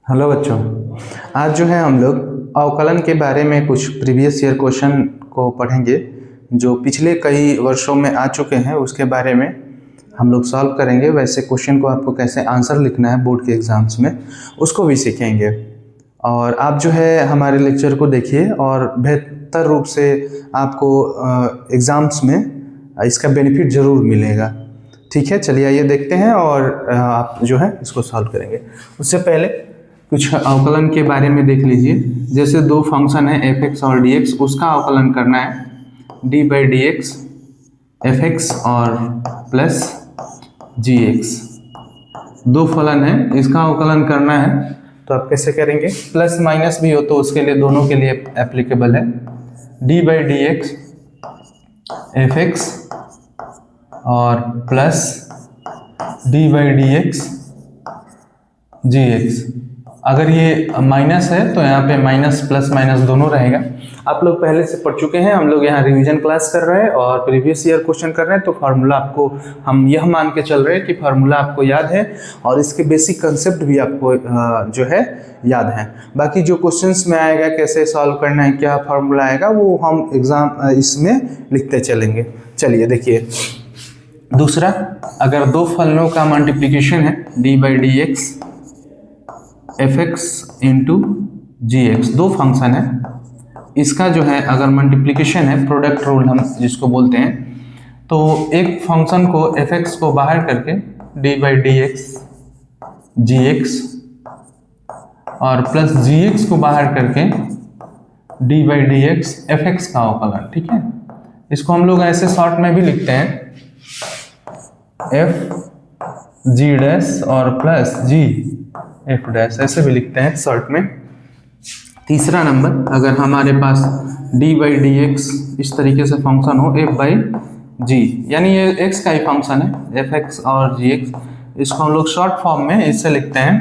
Hello बच्चों, आज जो है हम लोग अवकलन के बारे में कुछ प्रीवियस ईयर क्वेश्चन को पढ़ेंगे जो पिछले कई वर्षों में आ चुके हैं। उसके बारे में हम लोग सॉल्व करेंगे। वैसे क्वेश्चन को आपको कैसे आंसर लिखना है बोर्ड के एग्ज़ाम्स में उसको भी सीखेंगे। और आप जो है हमारे लेक्चर को देखिए और बेहतर रूप से आपको एग्ज़ाम्स में इसका बेनिफिट ज़रूर मिलेगा। ठीक है, चलिए आइए देखते हैं और आप जो है इसको सॉल्व करेंगे। उससे पहले कुछ अवकलन के बारे में देख लीजिए। जैसे दो फंक्शन है f(x) और dx, उसका अवकलन करना है d/dx f(x) और प्लस gx। दो फलन है, इसका अवकलन करना है तो आप कैसे करेंगे? प्लस माइनस भी हो तो उसके लिए दोनों के लिए एप्लीकेबल है। d/dx f(x) और प्लस d/dx gx। अगर ये माइनस है तो यहाँ पे माइनस प्लस माइनस दोनों रहेगा। आप लोग पहले से पढ़ चुके हैं, हम लोग यहाँ रिवीजन क्लास कर रहे हैं और प्रीवियस ईयर क्वेश्चन कर रहे हैं। तो फार्मूला आपको हम यह मान के चल रहे हैं कि फार्मूला आपको याद है और इसके बेसिक कंसेप्ट भी आपको जो है याद है। बाकी जो क्वेश्चंस में आएगा, कैसे सॉल्व करना है, क्या फार्मूला आएगा, वो हम एग्जाम इसमें लिखते चलेंगे। चलिए देखिए, दूसरा, अगर दो फलनों का मल्टीप्लिकेशन है d/dx f(x) इंटू gx, दो फंक्शन है, इसका जो है अगर मल्टीप्लिकेशन है, प्रोडक्ट रूल हम जिसको बोलते हैं, तो एक फंक्शन को f(x) को बाहर करके d/dx gx और प्लस gx को बाहर करके d/dx f(x) का अवकलन। ठीक है, इसको हम लोग ऐसे शॉर्ट में भी लिखते हैं f g' और प्लस g f', ऐसे भी लिखते हैं शॉर्ट में। तीसरा नंबर, अगर हमारे पास d/dx इस तरीके से फंक्शन हो f/g, यानी ये x का ही फंक्शन है f(x) और gx, इसको हम लोग शॉर्ट फॉर्म में इससे लिखते हैं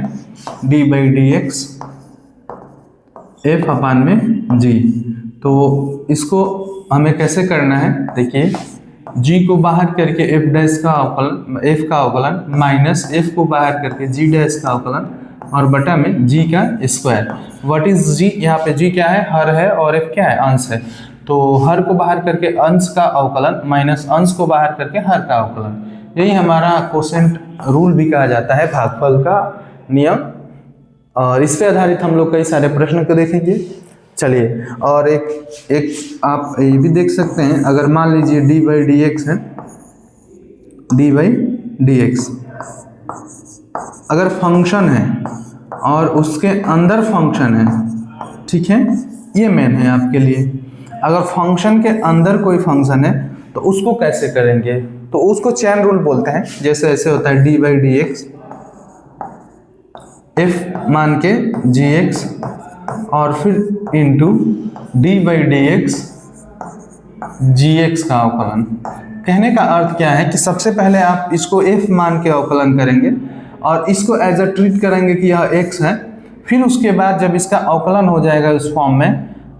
d/dx f/g। तो इसको हमें कैसे करना है, देखिए, g को बाहर करके f' का अवकलन, f का अवकलन, माइनस f को बाहर करके g' का अवकलन और बटा में g का स्क्वायर। What is g? यहाँ पे g क्या है? हर है और f क्या है? अंश है। तो हर को बाहर करके अंश का अवकलन माइनस अंश को बाहर करके हर का अवकलन। यही हमारा कोसेंट रूल भी कहा जाता है, भागफल का नियम। और इस पे आधारित हम लोग कई सारे प्रश्न को देखेंगे। चलिए, और एक आप ये भी देख सकते हैं, अगर मान लीजिए d/dx है, d/dx अगर फंक्शन है और उसके अंदर फंक्शन है, ठीक है, ये मेन है आपके लिए। अगर फंक्शन के अंदर कोई फंक्शन है तो उसको कैसे करेंगे? तो उसको चेन रूल बोलते हैं। जैसे ऐसे होता है d/dx f मान के gx और फिर इंटू d/dx gx का अवकलन। कहने का अर्थ क्या है कि सबसे पहले आप इसको f मान के अवकलन करेंगे और इसको एज अ ट्रीट करेंगे कि यह x है। फिर उसके बाद जब इसका अवकलन हो जाएगा इस फॉर्म में,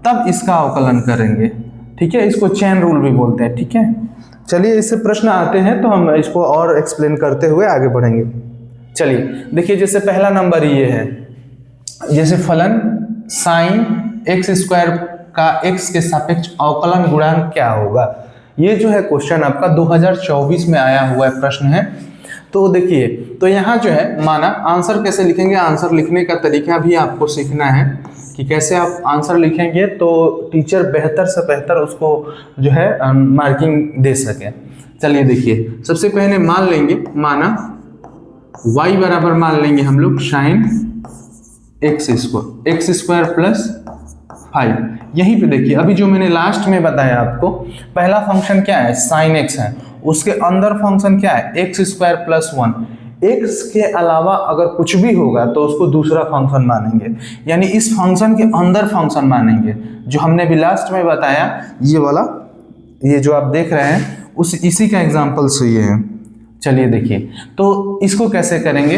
तब इसका अवकलन करेंगे। ठीक है, इसको चेन रूल भी बोलते हैं। ठीक है, चलिए इससे प्रश्न आते हैं तो हम इसको और एक्सप्लेन करते हुए आगे बढ़ेंगे। चलिए देखिए, जैसे पहला नंबर ये है, जैसे फलन साइन x² का x के सापेक्ष अवकलन गुणांक क्या होगा? ये जो है क्वेश्चन आपका 2024 में आया हुआ है, प्रश्न है। तो देखिए, तो यहाँ जो है माना आंसर कैसे लिखेंगे, आंसर लिखने का तरीका भी आपको सीखना है कि कैसे आप आंसर लिखेंगे तो टीचर बेहतर से बेहतर उसको जो है मार्किंग दे सके। चलिए देखिए, सबसे पहले मान लेंगे, माना y बराबर मान लेंगे हम लोग साइन x² प्लस 5। यहीं पे देखिए, अभी जो मैंने लास्ट में बताया आपको, पहला फंक्शन क्या है? साइन x है, उसके अंदर फंक्शन क्या है? x² plus 1। x के अलावा अगर कुछ भी होगा तो उसको दूसरा फंक्शन मानेंगे, यानी इस फंक्शन के अंदर फंक्शन मानेंगे। जो हमने भी लास्ट में बताया, ये वाला, ये जो आप देख रहे हैं, इसी का एग्जाम्पल सही है। चलिए देखिए, तो इसको कैसे करेंगे?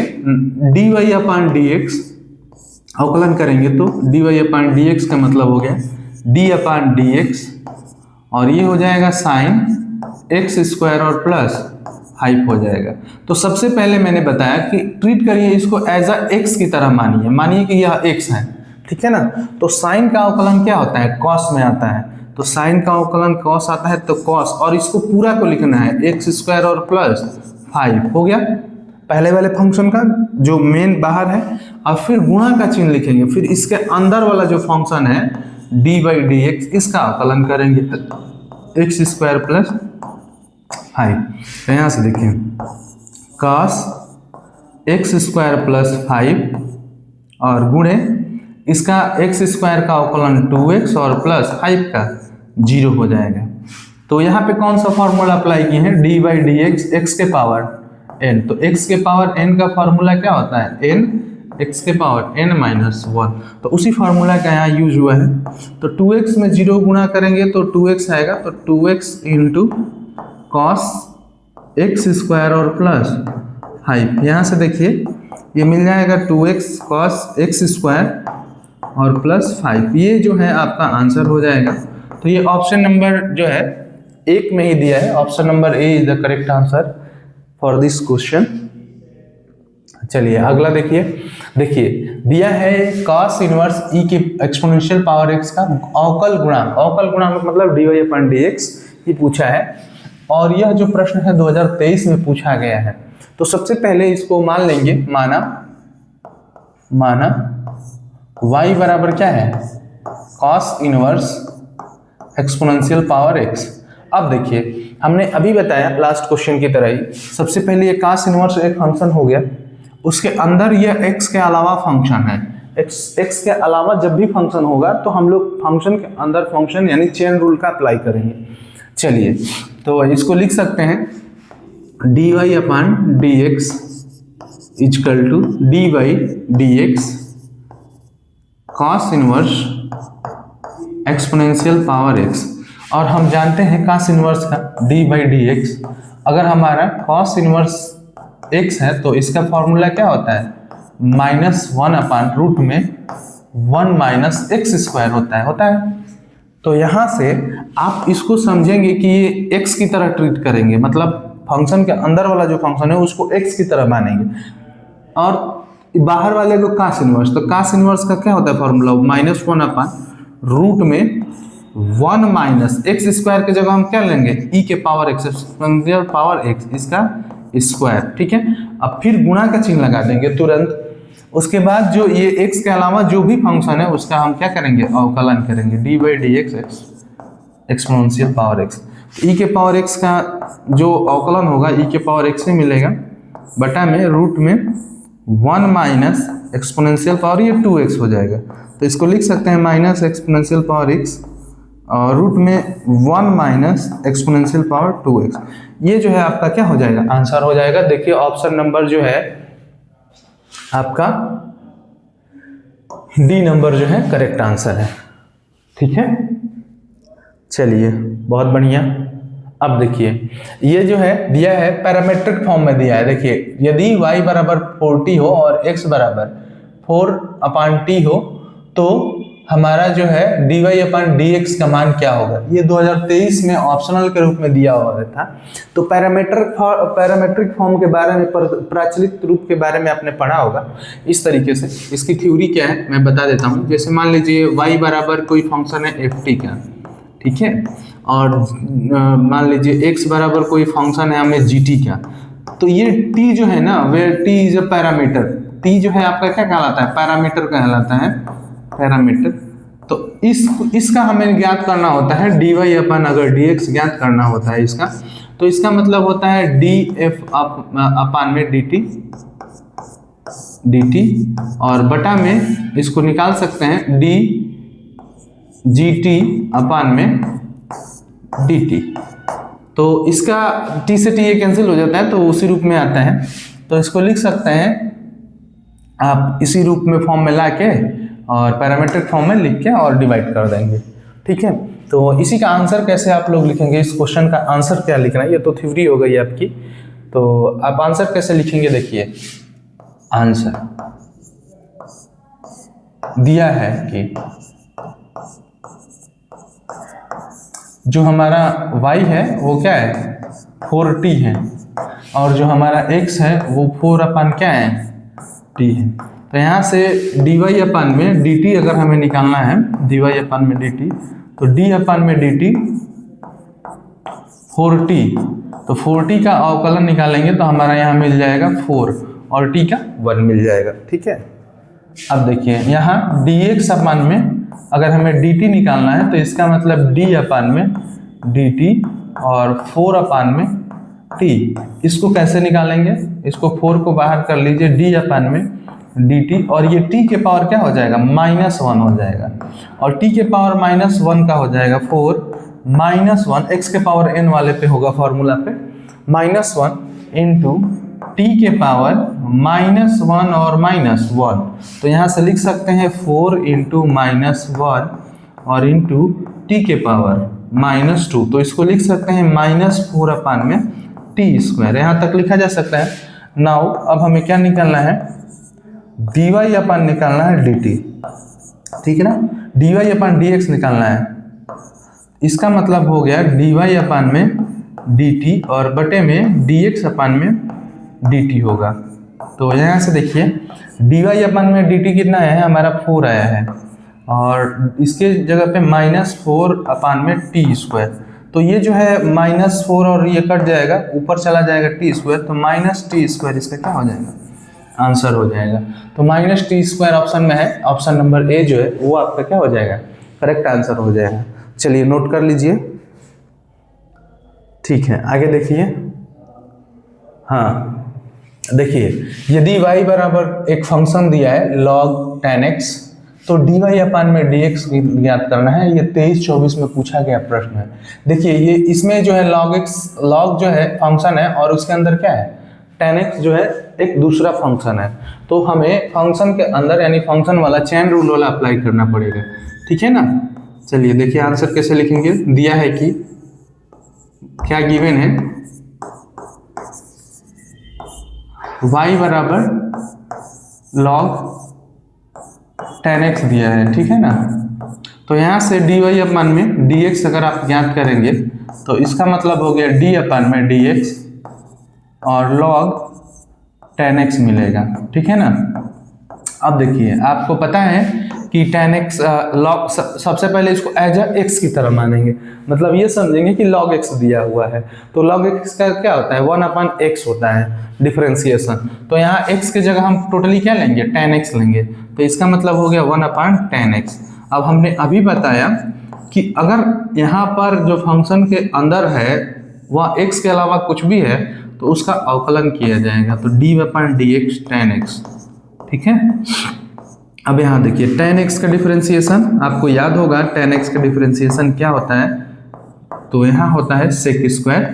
dy/dx अवकलन करेंगे तो dy/dx का मतलब हो गया d/dx और ये हो जाएगा साइन x² और प्लस 5 हो जाएगा। तो सबसे पहले मैंने बताया कि ट्रीट करिए इसको एज अ एक्स की तरह, मानिए कि यह एक्स है, ठीक है ना। तो साइन का अवकलन क्या होता है, कॉस में आता है। तो साइन का अवकलन कॉस आता है, तो कॉस, और इसको पूरा को लिखना है एक्स स्क्वायर और प्लस 5 हो गया पहले वाले फंक्शन का जो मेन बाहर है। और फिर गुणा का चिन्ह लिखेंगे, फिर इसके अंदर वाला जो फंक्शन है dy/dx, इसका अवकलन करेंगे एक्स स्क्वायर प्लस 5। तो यहाँ से देखिए cos एक्स स्क्वायर प्लस 5 और गुणे इसका एक्स स्क्वायर का अवकलन 2x और प्लस 5 का 0 हो जाएगा। तो यहाँ पे कौन सा फॉर्मूला अप्लाई किए हैं, dy/dx x के पावर n। तो x के पावर n का फॉर्मूला क्या होता है, n x के पावर n-1। तो उसी फॉर्मूला का यहाँ यूज हुआ है। तो 2x में 0 गुणा करेंगे तो 2x आएगा, तो 2x into cos x square और प्लस 5। यहाँ से देखिए ये मिल जाएगा 2x कॉस एक्स स्क्वायर और प्लस 5, ये जो है आपका आंसर हो जाएगा। तो ये ऑप्शन नंबर जो है 1 में ही दिया है, option number A is the correct answer for this question. चलिए अगला देखिए दिया है cos इनवर्स e के एक्सपोनेंशियल पावर x का अवकल गुणांक मतलब dy/dx ये पूछा है। और यह जो प्रश्न है 2023 में पूछा गया है। तो सबसे पहले इसको मान लेंगे, माना y बराबर क्या है, cos inverse exponential power x। अब देखिए हमने अभी बताया लास्ट क्वेश्चन की तरह ही, सबसे पहले ये cos इनवर्स एक फंक्शन हो गया, उसके अंदर यह x के अलावा फंक्शन है। x के अलावा जब भी फंक्शन होगा तो हम लोग फंक्शन के अंदर फंक्शन यानी चेन रूल का अप्लाई करेंगे। चलिए तो इसको लिख सकते हैं dy/dx equal to dy/dx cos inverse exponential power x। और हम जानते हैं cos इनवर्स का dy/dx, अगर हमारा cos इनवर्स x है तो इसका फॉर्मूला क्या होता है, -1/रूट में 1 - x स्क्वायर होता है। तो यहाँ से आप इसको समझेंगे कि ये x की तरह ट्रीट करेंगे, मतलब फंक्शन के अंदर वाला जो फंक्शन है उसको x की तरह मानेंगे, और बाहर वाले को cos इनवर्स। तो cos इनवर्स का क्या होता है फॉर्मूला, -1/रूट में 1 - x स्क्वायर की जगह हम क्या लेंगे, e के power x exponential power x इसका स्क्वायर, ठीक है। अब फिर गुणा का चिन्ह लगा देंगे तुरंत। उसके बाद जो ये x के अलावा जो भी फंक्शन है उसका हम क्या करेंगे, अवकलन करेंगे dy/dx exponential power x। e के पावर x का जो अवकलन होगा e के पावर x से मिलेगा बटा में रूट में 1 - एक्सपोनेंशियल पावर ये 2x हो जाएगा। तो इसको लिख सकते हैं माइनस एक्सपोनेंशियल पावर x और रूट में 1 - एक्सपोनेंशियल पावर 2x। ये जो है आपका क्या हो जाएगा, आंसर हो जाएगा। देखिए ऑप्शन नंबर जो है आपका डी नंबर जो है करेक्ट आंसर है, ठीक है। चलिए बहुत बढ़िया। अब देखिए ये जो है दिया है पैरामीट्रिक फॉर्म में दिया है। देखिए यदि y बराबर 40 हो और x बराबर 4/t हो तो हमारा जो है dy/dx का मान क्या होगा, ये 2023 में ऑप्शनल के रूप में दिया हुआ था। तो पैरामीट्रिक फॉर्म के बारे में, प्रचलित रूप के बारे में आपने पढ़ा होगा इस तरीके से। इसकी थ्योरी क्या है मैं बता देता हूँ। जैसे मान लीजिए y बराबर कोई फंक्शन है ft का, ठीक है, और मान लीजिए x बराबर कोई फंक्शन है हमें gt का। तो ये t जो है ना, वे t is a parameter, t जो है आपका क्या कहलाता है, पैरामीटर कहलाता है, पैरामीटर। तो इसका हमें ज्ञात करना होता है dy/अगर dx ज्ञात करना होता है इसका, तो इसका मतलब होता है df अपान में dt और बटा में इसको निकाल सकते हैं dt अपान में dt। तो इसका t से t ये कैंसिल हो जाता है तो उसी रूप में आता है। तो इसको लिख सकते हैं आप इसी रूप में फॉर्म में लाके और पैरामीट्रिक फॉर्म में लिख के और डिवाइड कर देंगे, ठीक है। तो इसी का आंसर कैसे आप लोग लिखेंगे, इस क्वेश्चन का आंसर क्या लिखना है, ये तो थ्योरी हो गई आपकी। तो आप आंसर कैसे लिखेंगे, देखिए आंसर दिया है कि जो हमारा y है वो क्या है 4t है, और जो हमारा x है वो 4 अपान क्या है, t है। तो यहाँ से dy अपान में dt अगर हमें निकालना है, dy अपान में dt, तो d अपान में dt 4t, तो 4t का अवकलन निकालेंगे तो हमारा यहाँ मिल जाएगा 4 और t का 1 मिल जाएगा। ठीक है, अब देखिए यहाँ dx अपान में अगर हमें dt निकालना है तो इसका मतलब d अपान में dt और 4 अपान में t। इसको कैसे निकालेंगे, इसको 4 को बाहर कर लीजिए, d अपान में dt और ये t के पावर क्या हो जाएगा, -1 हो जाएगा, और t के पावर -1 का हो जाएगा 4 -1 x के पावर n वाले पे होगा फॉर्मूला पे, -1 इंटू t के पावर -1 और -1। तो यहाँ से लिख सकते हैं 4 इंटू -1 और इंटू t के पावर -2, तो इसको लिख सकते हैं -4 अपान में t स्क्वायर, यहाँ तक लिखा जा सकता है। नाउ अब हमें क्या निकालना है, dy अपान निकालना है dt, ठीक है ना, dy अपान dx निकालना है। इसका मतलब हो गया dy अपान में dt और बटे में dx अपान में dt होगा। तो यहाँ से देखिए dy अपान में dt कितना है, हमारा 4 आया है, और इसके जगह पे -4 अपान में t स्क्वायर, तो ये जो है -4 और ये कट जाएगा, ऊपर चला जाएगा t स्क्वायर, तो -t स्क्वायर इसका क्या हो जाएगा, आंसर हो जाएगा। तो -t स्क्वायर ऑप्शन में है, ऑप्शन नंबर ए जो है वो आपका क्या हो जाएगा, करेक्ट आंसर हो जाएगा। चलिए नोट कर लीजिए, ठीक है, आगे देखिए। हाँ देखिए, यदि y बराबर एक फंक्शन दिया है log 10x, तो dy अपान में dx ज्ञात करना है। ये 23-24 में पूछा गया प्रश्न है। देखिए ये इसमें जो है log जो है फंक्शन है और उसके अंदर क्या है, 10x जो है एक दूसरा फंक्शन है, तो हमें फंक्शन के अंदर यानी फंक्शन वाला चेन रूल वाला अप्लाई करना पड़ेगा, ठीक है ना। चलिए देखिए आंसर कैसे लिखेंगे, दिया है कि क्या गिवन है, y बराबर log 10x दिया है, ठीक है ना। तो यहाँ से dy अपान में dx अगर आप ज्ञात करेंगे तो इसका मतलब हो गया d अपान में dx और log 10x मिलेगा, ठीक है ना। अब देखिए आपको पता है कि 10x log, सबसे पहले इसको एज अ x की तरह मानेंगे, मतलब ये समझेंगे कि log x दिया हुआ है, तो log x का क्या होता है, 1 अपान x होता है डिफरेंशिएशन। तो यहाँ x की जगह हम टोटली क्या लेंगे, 10x लेंगे, तो इसका मतलब हो गया 1 अपान 10x। अब हमने अभी बताया कि अगर यहाँ पर जो फंक्शन के अंदर है वह x के अलावा कुछ भी है तो उसका अवकलन किया जाएगा, तो d अपान dx 10x, ठीक है। अब यहाँ देखिए 10x का डिफरेंशिएशन आपको याद होगा, 10x का डिफरेंशिएशन क्या होता है, तो यहाँ होता है sec स्क्वायर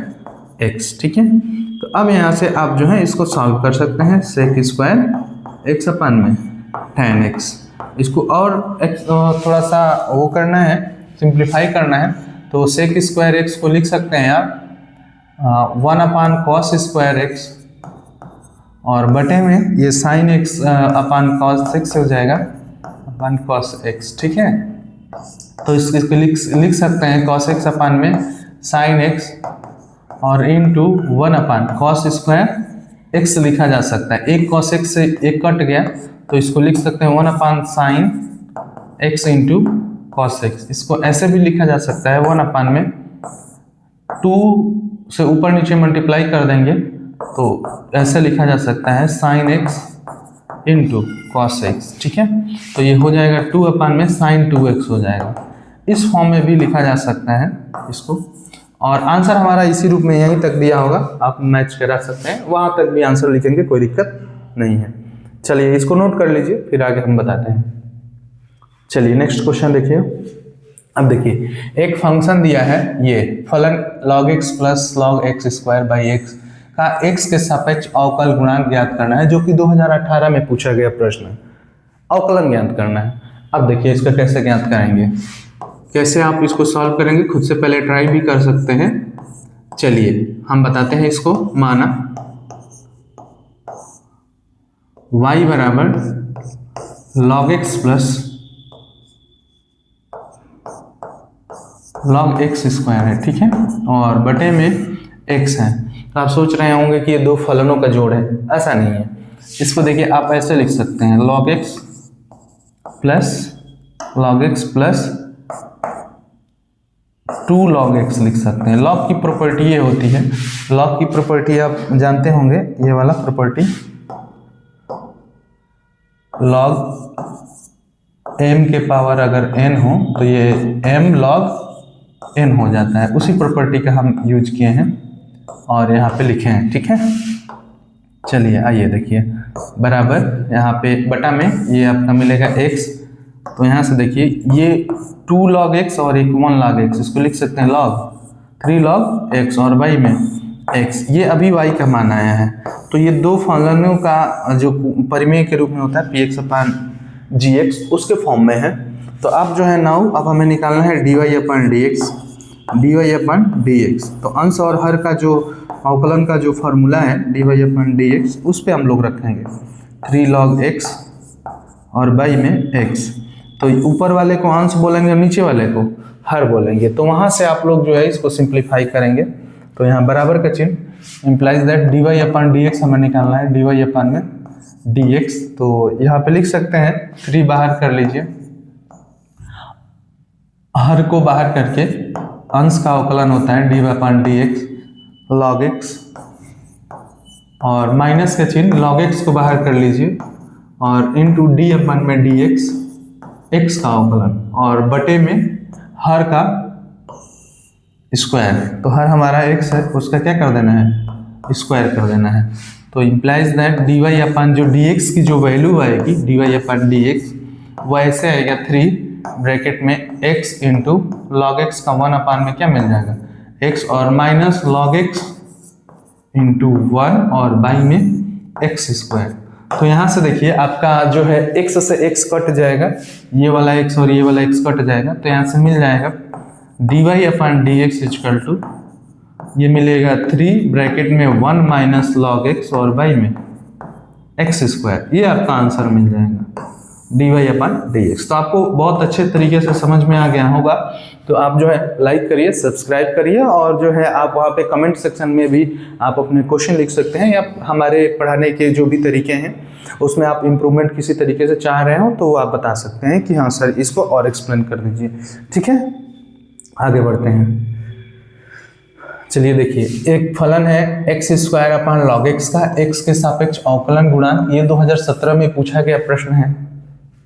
x, ठीक है। तो अब यहाँ से आप जो है इसको सॉल्व कर सकते हैं, sec स्क्वायर x अपान में 10x, इसको और थोड़ा सा वो करना है, सिंप्लीफाई करना है, तो sec स्क्वायर x को लिख सकते हैं आप 1 अपान cos स्क्वायर x और बटे में ये sin x अपान cos x हो जाएगा अपान cos x, ठीक है। तो इसको लिख सकते हैं cos x अपान में sin x और इंटू 1 अपान cos स्क्वायर x लिखा जा सकता है, एक cos x से एक कट गया तो इसको लिख सकते हैं 1 अपान sin x into cos x। इसको ऐसे भी लिखा जा सकता है 1 अपान में 2 से ऊपर नीचे मल्टीप्लाई कर देंगे तो ऐसे लिखा जा सकता है sin x into cos x, ठीक है। तो ये हो जाएगा 2 अपान में sin 2x हो जाएगा, इस फॉर्म में भी लिखा जा सकता है इसको, और आंसर हमारा इसी रूप में यहीं तक दिया होगा, आप मैच करा सकते हैं, वहाँ तक भी आंसर लिखेंगे, कोई दिक्कत नहीं है। चलिए इसको नोट कर लीजिए, फिर आगे हम बताते हैं। चलिए नेक्स्ट क्वेश्चन देखिए। अब देखिए एक फंक्शन दिया है, ये फलन log x plus log x square by x का x के सापेक्ष अवकल गुणांक ज्ञात करना है, जो कि 2018 में पूछा गया प्रश्न है। अवकलन ज्ञात करना है। अब देखिए इसका कैसे ज्ञात करेंगे, कैसे आप इसको सॉल्व करेंगे, खुद से पहले ट्राई भी कर सकते हैं। चलिए हम बताते हैं इसको। माना y बराबर log x plus log x square है, ठीक है, और बटे में x है। तो आप सोच रहे होंगे कि ये दो फलनों का जोड़ है, ऐसा नहीं है। इसको देखिए आप ऐसे लिख सकते हैं log x plus 2 log x लिख सकते हैं। log की प्रॉपर्टी ये होती है, log की प्रॉपर्टी आप जानते होंगे, ये वाला प्रॉपर्टी log m के पावर अगर n हो तो ये m log n हो जाता है। उसी प्रॉपर्टी का हम यूज किए हैं और यहाँ पे लिखे हैं, ठीक है। चलिए आइए देखिए, बराबर यहाँ पे बटा में ये आपका मिलेगा x, तो यहाँ से देखिए ये 2 log x और एक 1 log x, इसको लिख सकते हैं log 3 log x और y में x, ये अभी y का मान आया है। तो ये दो फलनों का जो परिमेय के रूप में होता है px अपान gx, उसके फॉर्म में है। तो अब जो है नाउ अब हमें निकालना है dy अपन dx। तो अंश और हर का जो अवकलन का जो फॉर्मूला है dy अपन dx, उस पे हम लोग रखेंगे 3 log x और y में x। तो ऊपर वाले को अंश बोलेंगे और नीचे वाले को हर बोलेंगे। तो वहाँ से आप लोग जो है इसको सिंप्लीफाई करेंगे। तो यहाँ बराबर का चिन्ह implies that dy upon dx हमें निकालना है, dy अपन में dx। तो यहाँ पे लिख सकते हैं 3 बाहर कर लीजिए, हर को बाहर करके अंश का अवकलन होता है dy upon dx log x, और माइनस का चिन्ह log x को बाहर कर लीजिए और इंटू डी अपन में dx x का अवकलन, और बटे में हर का स्क्वायर। तो हर हमारा x है, उसका क्या कर देना है, स्क्वायर कर देना है। तो इम्प्लाइज दैट dy अपन जो dx की जो वैल्यू आएगी dy अपन dx वो ऐसे आएगा 3 ब्रैकेट में x इंटू log x का 1 अपान में क्या मिल जाएगा x, और माइनस log x इंटू 1 और y में x स्क्वायर। तो यहाँ से देखिए आपका जो है x से x कट जाएगा, ये वाला x और ये वाला x कट जाएगा। तो यहाँ से मिल जाएगा dy upon dx equal to ये मिलेगा 3 ब्रैकेट में 1 माइनस log x और y में x स्क्वायर। ये आपका आंसर मिल जाएगा dy अपन dx। तो आपको बहुत अच्छे तरीके से समझ में आ गया होगा। तो आप जो है लाइक करिए, सब्सक्राइब करिए, और जो है आप वहाँ पे कमेंट सेक्शन में भी आप अपने क्वेश्चन लिख सकते हैं, या हमारे पढ़ाने के जो भी तरीके हैं उसमें आप इम्प्रूवमेंट किसी तरीके से चाह रहे हो तो आप बता सकते हैं कि हाँ सर इसको और एक्सप्लेन कर दीजिए, ठीक है। आगे बढ़ते हैं। चलिए देखिए, एक फलन है x square upon log x का x के सापेक्ष अवकलन गुणांक, ये 2017 में पूछा गया प्रश्न है,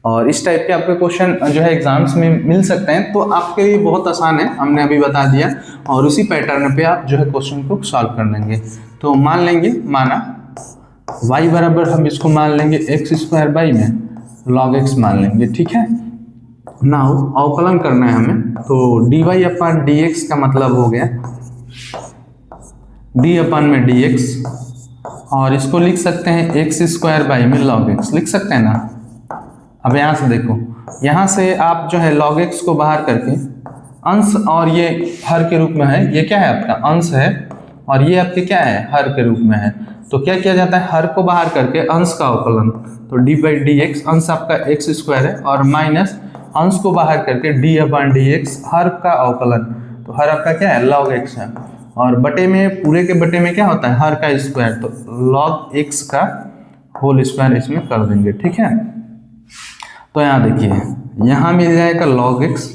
और इस टाइप के आपके क्वेश्चन जो है एग्जाम्स में मिल सकते हैं। तो आपके लिए बहुत आसान है, हमने अभी बता दिया, और उसी पैटर्न पे आप जो है क्वेश्चन को सॉल्व कर लेंगे। तो मान लेंगे, माना y बराबर हम इसको मान लेंगे x स्क्वायर बाई में log x मान लेंगे, ठीक है। नाउ अवकलन करना है हमें, तो dy अपन dx का मतलब हो गया d अपन में dx, और इसको लिख सकते हैं x स्क्वायर बाई में log x, लिख सकते हैं ना। अब यहाँ से देखो, यहाँ से आप जो है log x को बाहर करके अंश, और ये हर के रूप में है, ये क्या है आपका अंश है, और ये आपके क्या है हर के रूप में है। तो क्या किया जाता है, हर को बाहर करके अंश का अवकलन, तो डी बाई डी एक्स, अंश आपका एक्स स्क्वायर है, और माइनस अंश को बाहर करके डी अपन डी एक्स हर का अवकलन, तो हर आपका क्या है log x है, और बटे में पूरे के बटे में क्या होता है हर का स्क्वायर, तो log x का होल स्क्वायर इसमें कर देंगे, ठीक है। तो यहाँ देखिए, यहाँ मिल जाएगा log x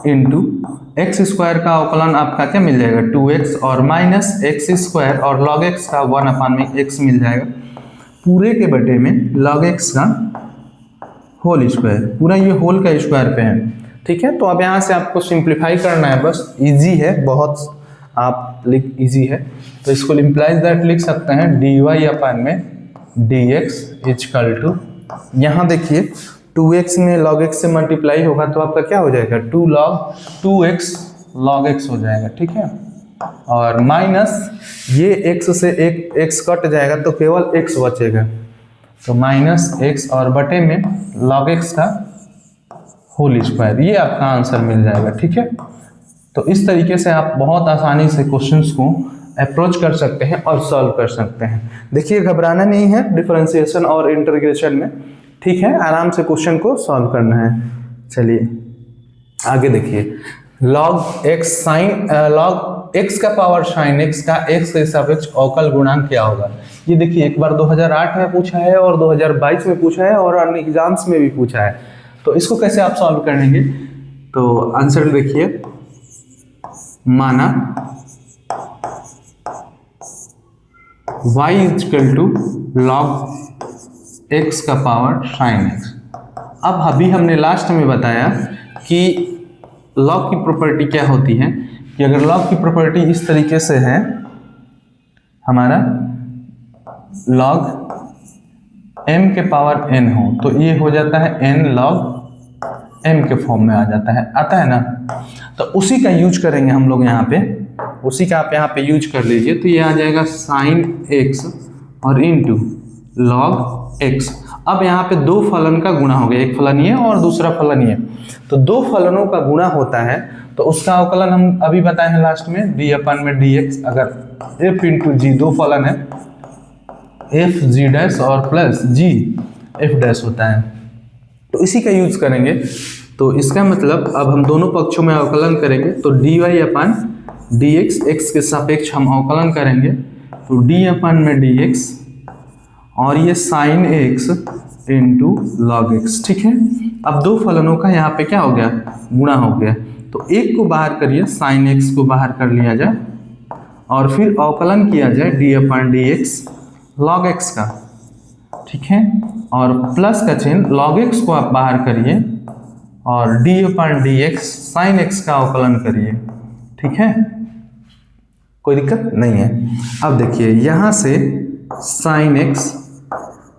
into x square का अवकलन आपका क्या मिल जाएगा 2x, और माइनस एक्स स्क्वायर और log x का 1 अपान में x मिल जाएगा, पूरे के बटे में log x का होल स्क्वायर, पूरा ये होल का स्क्वायर पे है, ठीक है। तो अब यहाँ से आपको सिंप्लीफाई करना है, बस इजी है बहुत, आप इजी है। तो इसको इम्प्लाइज दैट लिख सकते हैं dy अपान में dx इक्वल टू, यहाँ देखिए 2x में log x से मल्टीप्लाई होगा तो आपका क्या हो जाएगा 2x log x हो जाएगा, ठीक है। और माइनस ये x से एक x कट जाएगा तो केवल x बचेगा, तो माइनस x और बटे में log x का होल स्क्वायर, ये आपका आंसर मिल जाएगा, ठीक है। तो इस तरीके से आप बहुत आसानी से क्वेश्चंस को अप्रोच कर सकते हैं और सॉल्व कर सकते हैं। देखिए, घबराना नहीं है डिफरेंशिएशन और इंटीग्रेशन में, ठीक है, आराम से क्वेश्चन को सॉल्व करना है। चलिए आगे देखिए, log x का पावर sin x का x के सापेक्ष अवकल गुणांक क्या होगा। ये देखिए एक बार 2008 में पूछा है और 2022 में पूछा है और अन्य एग्जाम्स में भी पूछा है। तो इसको कैसे आप सॉल्व करेंगे, तो आंसर देखिए, माना y equal to log x का पावर sin x। अब अभी हमने लास्ट में बताया कि लॉग की प्रॉपर्टी क्या होती है, कि अगर लॉग की प्रॉपर्टी इस तरीके से है, हमारा log m के पावर n हो तो ये हो जाता है n log m के फॉर्म में आता है ना। तो उसी का यूज करेंगे हम लोग यहाँ पे, उसी का आप यहाँ पे यूज कर लीजिए। तो ये आ जाएगा sin x और इंटू log x। अब यहाँ पे दो फलन का गुणा हो गया, एक फलन ये और दूसरा फलन ये, तो दो फलनों का गुणा होता है तो उसका अवकलन हम अभी बताए हैं लास्ट में, d अपन में dx। अगर f इंटू जी, दो फलन है f g डैश और प्लस g f डैश होता है, तो इसी का यूज करेंगे। तो इसका मतलब अब हम दोनों पक्षों में अवकलन करेंगे तो dy अपन dx, x के सापेक्ष हम अवकलन करेंगे तो d अपन में dx और ये sin x into log x, ठीक है। अब दो फलनों का यहाँ पे क्या हो गया, गुणा हो गया। तो एक को बाहर करिए, sin x को बाहर कर लिया जाए और फिर अवकलन किया जाए d अपन dx log x का, ठीक है। और प्लस का चिन्ह log x को आप बाहर करिए और d अपन dx sin x का अवकलन करिए, ठीक है, कोई दिक्कत नहीं है। अब देखिए यहाँ से sin x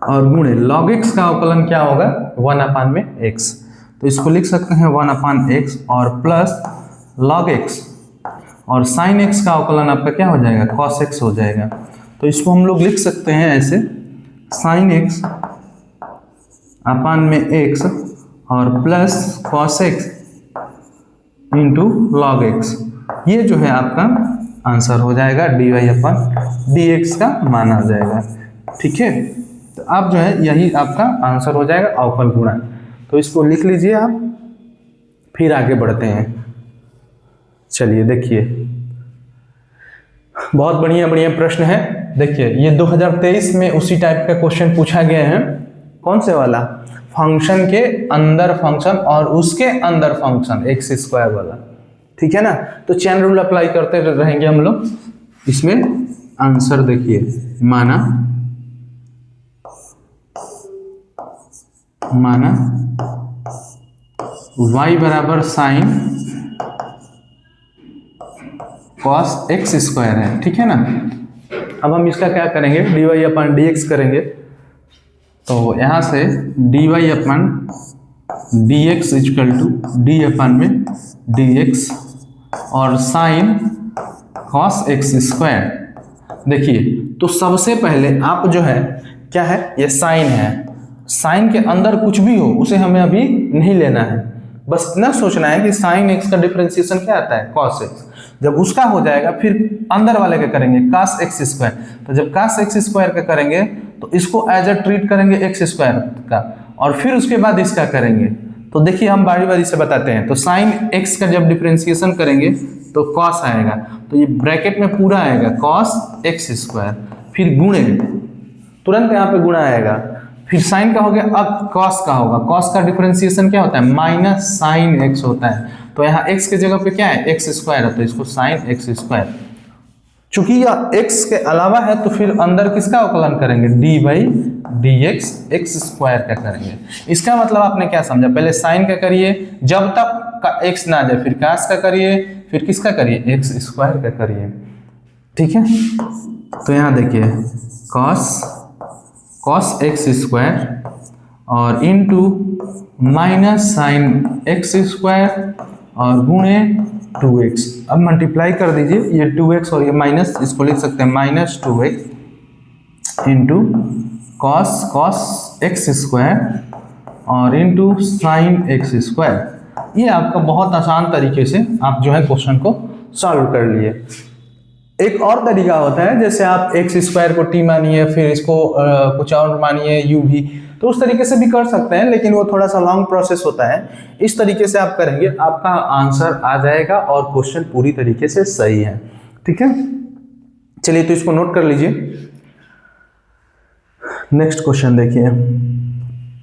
और गुणे log x का अवकलन क्या होगा, 1 अपान में x, तो इसको लिख सकते हैं 1 अपान x और प्लस log x और sin x का अवकलन आपका क्या हो जाएगा, cos x हो जाएगा। तो इसको हम लोग लिख सकते हैं ऐसे, sin x अपान में x और plus cos x into log x। ये जो है आपका आंसर हो जाएगा, dy अपन dx का मान आ जाएगा, ठीक है। तो अब जो है यही आपका आंसर हो जाएगा अवकल गुणांक। तो इसको लिख लीजिए आप, फिर आगे बढ़ते हैं। चलिए देखिए, बहुत बढ़िया बढ़िया प्रश्न है। देखिए ये 2023 में उसी टाइप का क्वेश्चन पूछा गया है। कौन से वाला, फंक्शन के अंदर फंक्शन और उसके अंदर फंक्शन एक्स स्क्वायर वाला, ठीक है ना। तो चेन रूल अप्लाई करते रहेंगे हम लोग। इसमें आंसर देखिए, माना y बराबर साइन cos x स्क्वायर है, ठीक है ना। अब हम इसका क्या करेंगे, dy अपन dx करेंगे। तो यहाँ से dy upon dx equal to d upon में dx और साइन cos x स्क्वायर। देखिए तो सबसे पहले आप जो है क्या है, ये साइन है, साइन के अंदर कुछ भी हो उसे हमें अभी नहीं लेना है, बस इतना सोचना है कि साइन x का डिफरेंशिएशन क्या आता है, cos x। जब उसका हो जाएगा फिर अंदर वाले का करेंगे cos x स्क्वायर। तो जब cos x स्क्वायर का करेंगे तो इसको एज अ ट्रीट करेंगे x स्क्वायर का, और फिर उसके बाद इसका करेंगे। तो देखिए हम बारी बारी से बताते हैं। तो साइन x का जब डिफरेंशिएशन करेंगे तो cos आएगा, तो ये ब्रैकेट में पूरा आएगा cos x स्क्वायर, फिर गुणे, तुरंत यहाँ पे गुणा आएगा, फिर साइन का हो गया, अब cos का होगा। cos का डिफरेंशिएशन क्या होता है, माइनस साइन x होता है। तो यहाँ x के जगह पे क्या है, x स्क्वायर है, तो इसको साइन x स्क्वायर। चूंकि यह x के अलावा है तो फिर अंदर किसका अवकलन करेंगे, d by dx x square का करेंगे। इसका मतलब आपने क्या समझा, पहले साइन का करिए, जब तक का x ना जाए, फिर cos का करिए, फिर किसका करिए, x स्क्वायर का करिए, ठीक है। तो यहाँ देखिए cos x स्क्वायर और into minus sine x square और गुणे 2x। अब मल्टीप्लाई कर दीजिए, ये 2x और ये माइनस, इसको लिख सकते हैं minus 2x into cos x square और इंटू साइन x स्क्वायर। ये आपका बहुत आसान तरीके से आप जो है क्वेश्चन को सॉल्व कर लिए। एक और तरीका होता है, जैसे आप x स्क्वायर को t मानिए, फिर इसको कुछ और मानिए u भी, तो उस तरीके से भी कर सकते हैं, लेकिन वो थोड़ा सा लॉन्ग प्रोसेस होता है। इस तरीके से आप करेंगे, आपका आंसर आ जाएगा और क्वेश्चन पूरी तरीके से सही है। ठीक है, चलिए तो इसको नोट कर लीजिए। नेक्स्ट क्वेश्चन देखिए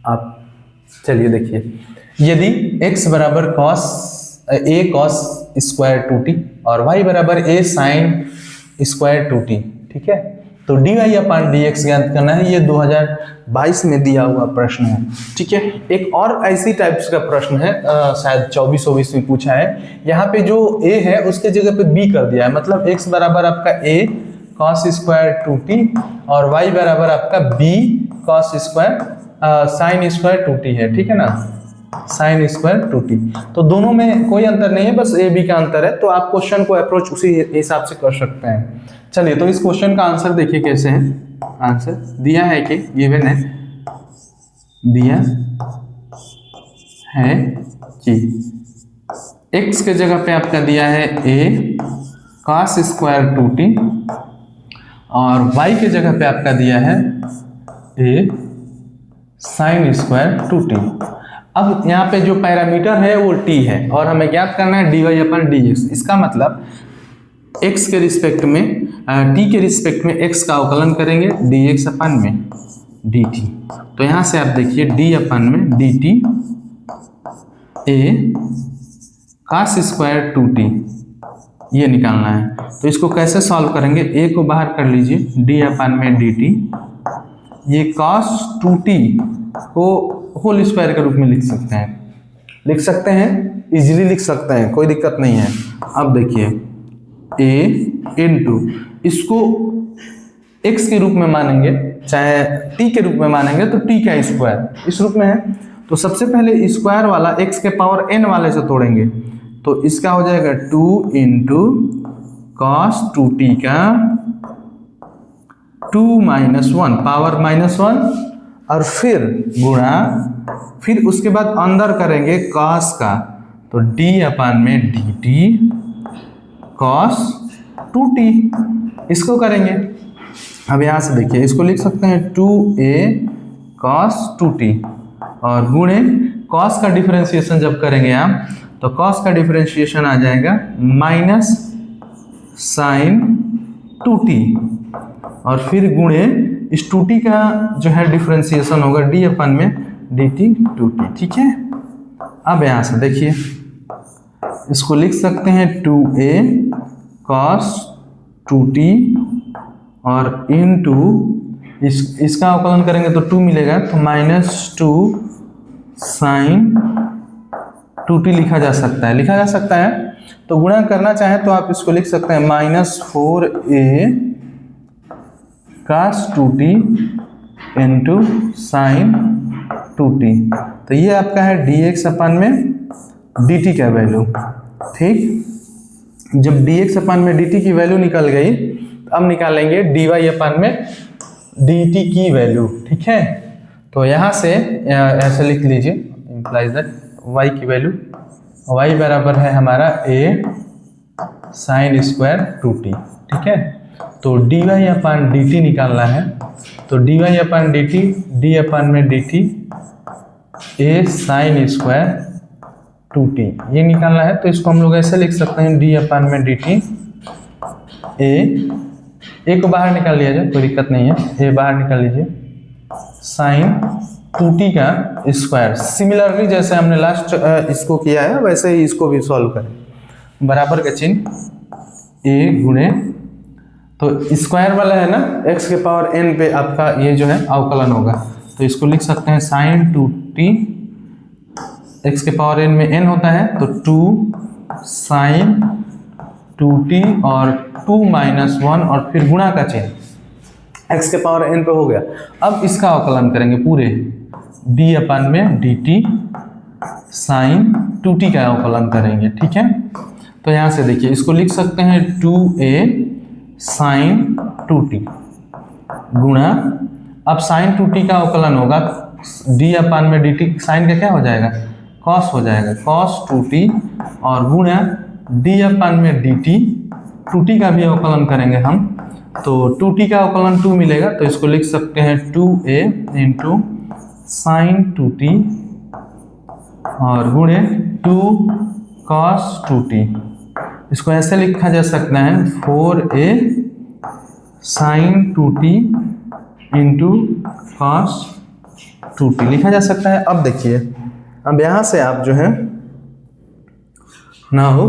आप, चलिए देखिए, यदि x बराबर cos a cos square 2t और y बराबर a sin स्क्वायर 2t, ठीक है, तो dy अपान dx ज्ञात करना है। ये 2022 में दिया हुआ प्रश्न है, ठीक है। एक और ऐसी टाइप्स का प्रश्न है, शायद 24-24 में पूछा है। यहाँ पे जो a है उसके जगह पे b कर दिया है, मतलब x बराबर आपका a cos स्क्वायर 2t और y बराबर आपका b cos square sin square 2t है, ठीक है ना, sin स्क्वायर 2t। तो दोनों में कोई अंतर नहीं है, बस a b का अंतर है। तो आप क्वेश्चन को अप्रोच उसी हिसाब से कर सकते हैं। चलिए तो इस क्वेश्चन का आंसर देखिए कैसे है। आंसर दिया है कि गिवन है, दिया है कि x के जगह पे आपका दिया है a cos स्क्वायर 2t और y के जगह पे आपका दिया है a sin स्क्वायर 2t। अब यहाँ पे जो पैरामीटर है वो t है और हमें ज्ञात करना है dy अपन dx। इसका मतलब x के रिस्पेक्ट में t के रिस्पेक्ट में x का अवकलन करेंगे dx अपन में dt। तो यहाँ से आप देखिए d अपन में dt a cos square 2t ये निकालना है। तो इसको कैसे सॉल्व करेंगे, a को बाहर कर लीजिए, d अपन में dt, ये cos 2t को होल स्क्वायर के रूप में लिख सकते हैं, इजीली लिख सकते हैं, कोई दिक्कत नहीं है। अब देखिए a इंटू इसको x के रूप में मानेंगे चाहे t के रूप में मानेंगे तो t का स्क्वायर इस रूप में है। तो सबसे पहले स्क्वायर वाला x के पावर n वाले से तोड़ेंगे, तो इसका हो जाएगा 2 इंटू कॉस 2t का 2 माइनस 1 पावर -1 और फिर गुणा, फिर उसके बाद अंदर करेंगे कॉस का, तो d अपान में dt कॉस 2t इसको करेंगे। अब यहाँ से देखिए इसको लिख सकते हैं 2a कॉस 2t और गुणे कॉस का डिफरेंशिएशन जब करेंगे आप तो कॉस का डिफरेंशिएशन आ जाएगा माइनस साइन 2t और फिर गुणे इस 2t का जो है डिफरेंशिएशन होगा d अपन में dt 2t, ठीक है। अब यहाँ से देखिए इसको लिख सकते हैं 2a cos 2t और इनटू इसका अवकलन करेंगे तो 2 मिलेगा, तो -2 sin 2t लिखा जा सकता है। तो गुणा करना चाहे तो आप इसको लिख सकते हैं -4a cos 2t into sine 2t। तो ये आपका है dx अपन में dt का वैल्यू, ठीक। जब dx अपन में dt की वैल्यू निकल गई, अब निकालेंगे dy अपन में dt की वैल्यू, ठीक है। तो यहाँ से ऐसे लिख लीजिए, इम्प्लाइज दैट y की वैल्यू, y बराबर है हमारा a साइन स्क्वायर 2t, ठीक है। तो dy अपन dt निकालना है, तो dy अपन dt d अपन में dt a sine square 2t ये निकालना है। तो इसको हम लोग ऐसे लिख सकते हैं d अपन में dt a को बाहर निकाल लिया जाए, कोई दिक्कत नहीं है, a बाहर निकाल लीजिए, साइन 2t का स्क्वायर। सिमिलरली जैसे हमने लास्ट इसको किया है वैसे ही इसको भी सॉल्व करें, बराबर का चिन्ह a गुणे, तो स्क्वायर वाला है ना x के पावर n पे आपका ये जो है अवकलन होगा, तो इसको लिख सकते हैं साइन 2t, x के पावर n में n होता है तो 2 साइन 2t और 2 माइनस 1 और फिर गुणा का चिन्ह x के पावर n पे हो गया। अब इसका अवकलन करेंगे पूरे d अपन में dt साइन 2t का अवकलन करेंगे, ठीक है। तो यहाँ से देखिए इसको लिख सकते हैं 2a साइन 2t गुणा, अब साइन 2t का अवकलन होगा d अपन में dt, साइन का क्या हो जाएगा कॉस हो जाएगा, कॉस 2t और गुणा d अपन में dt 2t का भी अवकलन करेंगे हम, तो 2t का अवकलन 2 मिलेगा, तो इसको लिख सकते हैं 2a इंटू साइन 2t और गुणे 2 cos 2t, इसको ऐसे लिखा जा सकता है 4a sin 2t into cos 2t लिखा जा सकता है। अब देखिए, अब यहाँ से आप जो है ना हो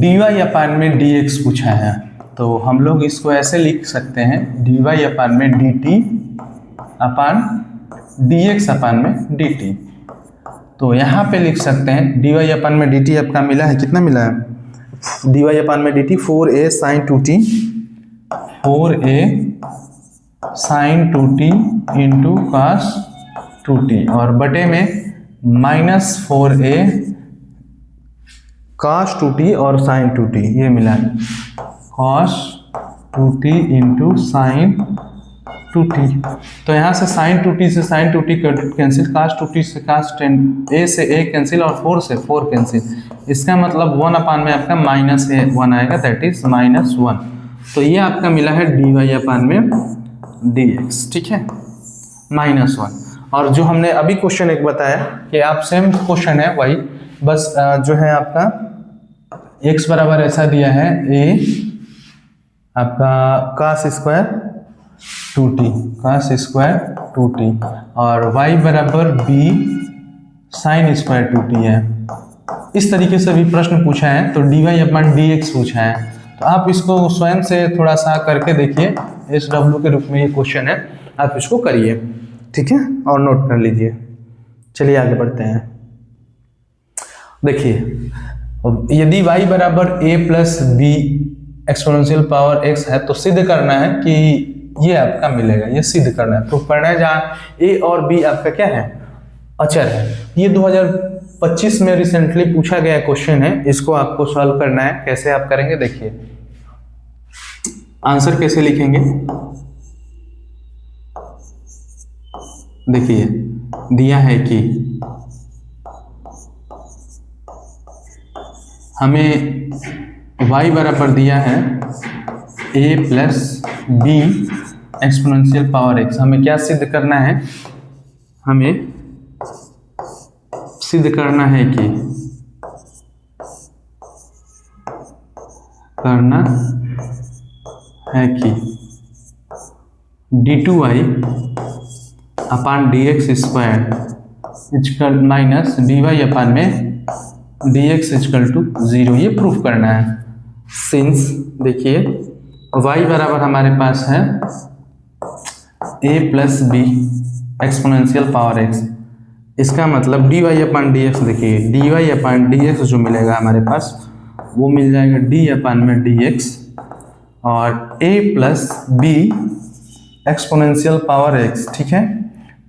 dy अपान में dx पूछा है, तो हम लोग इसको ऐसे लिख सकते हैं dy अपान में dt अपान dx अपान में dt। तो यहाँ पे लिख सकते हैं dy अपान में dt आपका मिला है, कितना मिला है, dy अपान में dt 4a sin 2t 4a sin 2t into cos 2t और बटे में माइनस 4a cos 2t और sin 2t ये मिला है cos 2t into sin 2t। तो यहाँ से sin 2t से sin 2t cancel, cos 2t से cos 10, a से a कैंसिल और 4 से 4 कैंसिल। इसका मतलब 1 अपान में आपका माइनस 1 आएगा, दैट इज -1। तो ये आपका मिला है dy अपान में dx, ठीक है, -1। और जो हमने अभी क्वेश्चन एक बताया कि आप सेम क्वेश्चन है वही, बस जो है आपका x बराबर ऐसा दिया है a आपका cos square 2t cos square 2t और y बराबर b sin स्क्वायर 2t है। इस तरीके से भी प्रश्न पूछा है, तो dy अपान dx पूछा है। तो आप इसको स्वयं से थोड़ा सा करके देखिए, SW के रूप में ये क्वेश्चन है, आप इसको करिए, ठीक है, और नोट कर लीजिए। चलिए आगे बढ़ते हैं। देखिए, यदि y बराबर a plus B exponential power x है तो सिद्ध करना है कि ये आपका मिलेगा, ये सिद्ध करना है, प्रूफ करना है, जहाँ a और b आपका क्या है, अचर है। ये 2025 में रिसेंटली पूछा गया क्वेश्चन है, इसको आपको सॉल्व करना है। कैसे आप करेंगे देखिए, आंसर कैसे लिखेंगे, देखिए दिया है कि हमें y बराबर दिया है a plus B exponential power x। हमें क्या सिद्ध करना है, हमें सिद्ध करना है कि d2y upon dx square equal minus dy upon में dx इजकल टू 0, ये प्रूफ करना है। सिंस देखिए y बराबर हमारे पास है a plus B exponential power x, इसका मतलब dy अपान dx, देखिए dy अपान dx जो मिलेगा हमारे पास वो मिल जाएगा d अपान में dx और a plus B exponential power x, ठीक है।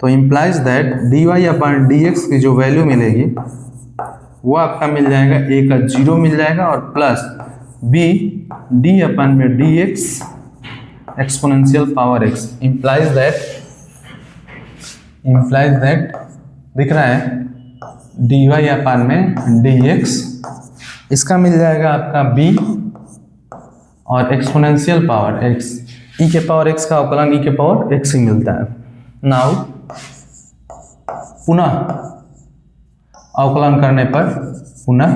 तो implies that dy upon dx की जो वैल्यू मिलेगी वो आपका मिल जाएगा, a का 0 मिल जाएगा और प्लस b d अपान में dx exponential power x। Implies that दिख रहा है dy अपान में dx, इसका मिल जाएगा आपका b और एक्सपोनेंशियल पावर x, e के पावर x का अवकलन e के पावर x ही मिलता है। नाउ पुनः अवकलन करने पर, पुनः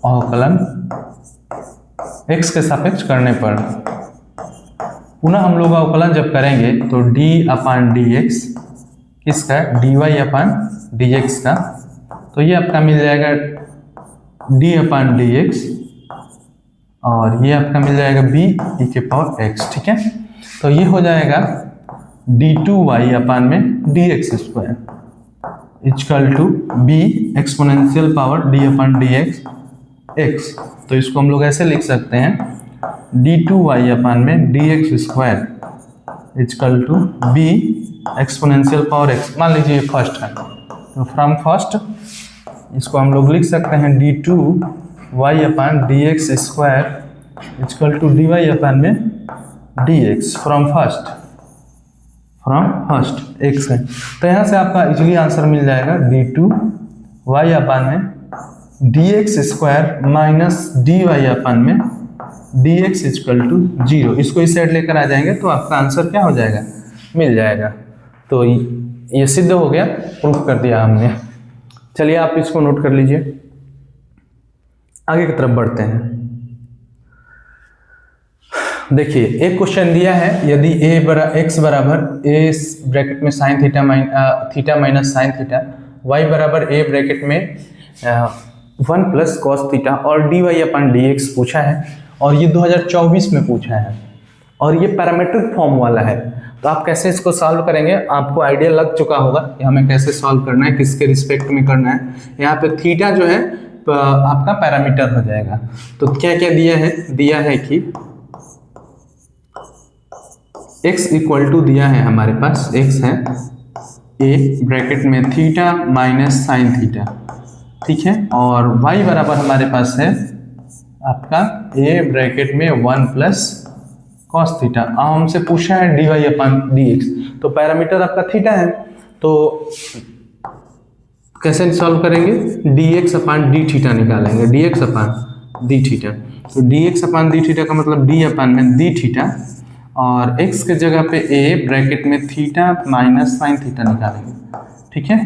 अवकलन x के सापेक्ष करने पर, पुनः हम लोग अवकलन जब करेंगे तो d अपान dx किसका, dy अपान dx का, तो ये आपका मिल जाएगा d अपान dx और ये आपका मिल जाएगा b e के पावर x, ठीक है। तो ये हो जाएगा d2y अपान में dx square equal to b exponential power d upon dx x। तो इसको हम लोग ऐसे लिख सकते हैं d2y अपान में dx square equal to b exponential power x। मान लीजिए फर्स्ट है, तो फ्रॉम फर्स्ट इसको हम लोग लिख सकते हैं d2y upon dx square equal to dy upon में dx फ्रॉम फर्स्ट x है। तो यहाँ से आपका इजीली आंसर मिल जाएगा d2y अपान में dx square minus dy upon में dx इजकल टू 0। इसको इस साइड लेकर आ जाएंगे तो आपका आंसर क्या हो जाएगा, मिल जाएगा। तो ये सिद्ध हो गया, प्रूफ कर दिया हमने। चलिए आप इसको नोट कर लीजिए। आगे की तरफ बढ़ते हैं। देखिए एक क्वेश्चन दिया है, यदि x बराबर ए ब्रैकेट में sine theta minus sine theta, y बराबर a ब्रैकेट में 1 प्लस कॉस थीटा और dy अपन dx पूछा है, और ये 2024 में पूछा है, और ये पैरामीट्रिक फॉर्म वाला है। तो आप कैसे इसको सॉल्व करेंगे, आपको आइडिया लग चुका होगा कि हमें कैसे सॉल्व करना है, किसके रिस्पेक्ट में करना है। यहाँ पे थीटा जो है आपका पैरामीटर हो जाएगा। तो क्या क्या दिया है कि x इक्वल टू दिया है हमारे पास, x है a ब्रैकेट में थीटा माइनस साइन थीटा, ठीक है, और y बराबर हमारे पास है आपका a ब्रैकेट में 1 प्लस कॉस थीटा। अब हमसे पूछा है dy अपन dx, तो पैरामीटर आपका थीटा है, तो कैसे सॉल्व करेंगे, dx अपन डी थीटा निकालेंगे, dx अपन डी थीटा। तो dx अपन डी थीटा का मतलब d अपन में डी थीटा, और x के जगह पे a ब्रैकेट में थीटा माइनस साइन थीटा निकालेंगे, ठीक है।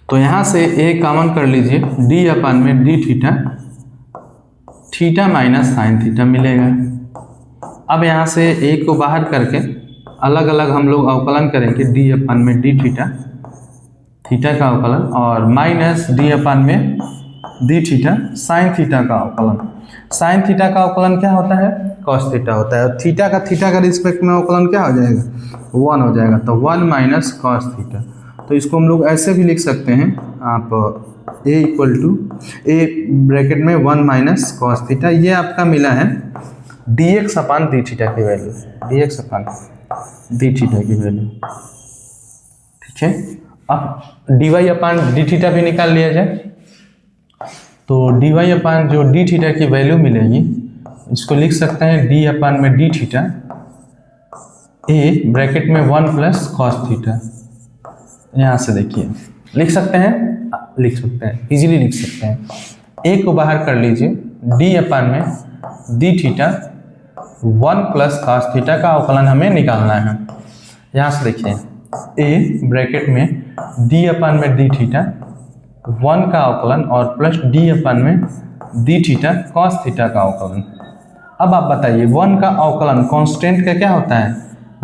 तो यहाँ से a कॉमन कर लीजिए, d अपन में D theta, theta minus sine theta मिलेगा। अब यहाँ से a को बाहर करके अलग अलग हम लोग अवकलन करेंगे, d अपन में डी थीटा, थीटा का अवकलन, और माइनस d अपन में डी थीटा साइन थीटा का अवकलन। साइन थीटा का अवकलन क्या होता है, कॉस थीटा होता है, और थीटा का रिस्पेक्ट में अवकलन क्या हो जाएगा, 1 हो जाएगा, तो 1 माइनस कॉस थीटा। तो इसको हम लोग ऐसे भी लिख सकते हैं आप, a equal to a bracket में 1 माइनस कॉस थीटा, ये आपका मिला है dx अपान डी थीटा की वैल्यू, dx अपान डी थीटा की वैल्यू, ठीक है। अब dy अपान डी थीटा भी निकाल लिया जाए, तो dy अपान जो डी थीटा की वैल्यू मिलेगी, इसको लिख सकते हैं d अपान में डी थीटा a ब्रैकेट में 1 प्लस कॉस थीटा। यहाँ से देखिए लिख सकते हैं इजीली लिख सकते हैं। a को बाहर कर लीजिए, d अपान में D theta 1 plus cos theta का अवकलन हमें निकालना है। यहाँ से देखिए a ब्रैकेट में d अपान में डी थीटा 1 का अवकलन और प्लस d अपान में डी थीटा कॉस थीटा का अवकलन। अब आप बताइए 1 का अवकलन कांस्टेंट का क्या होता है,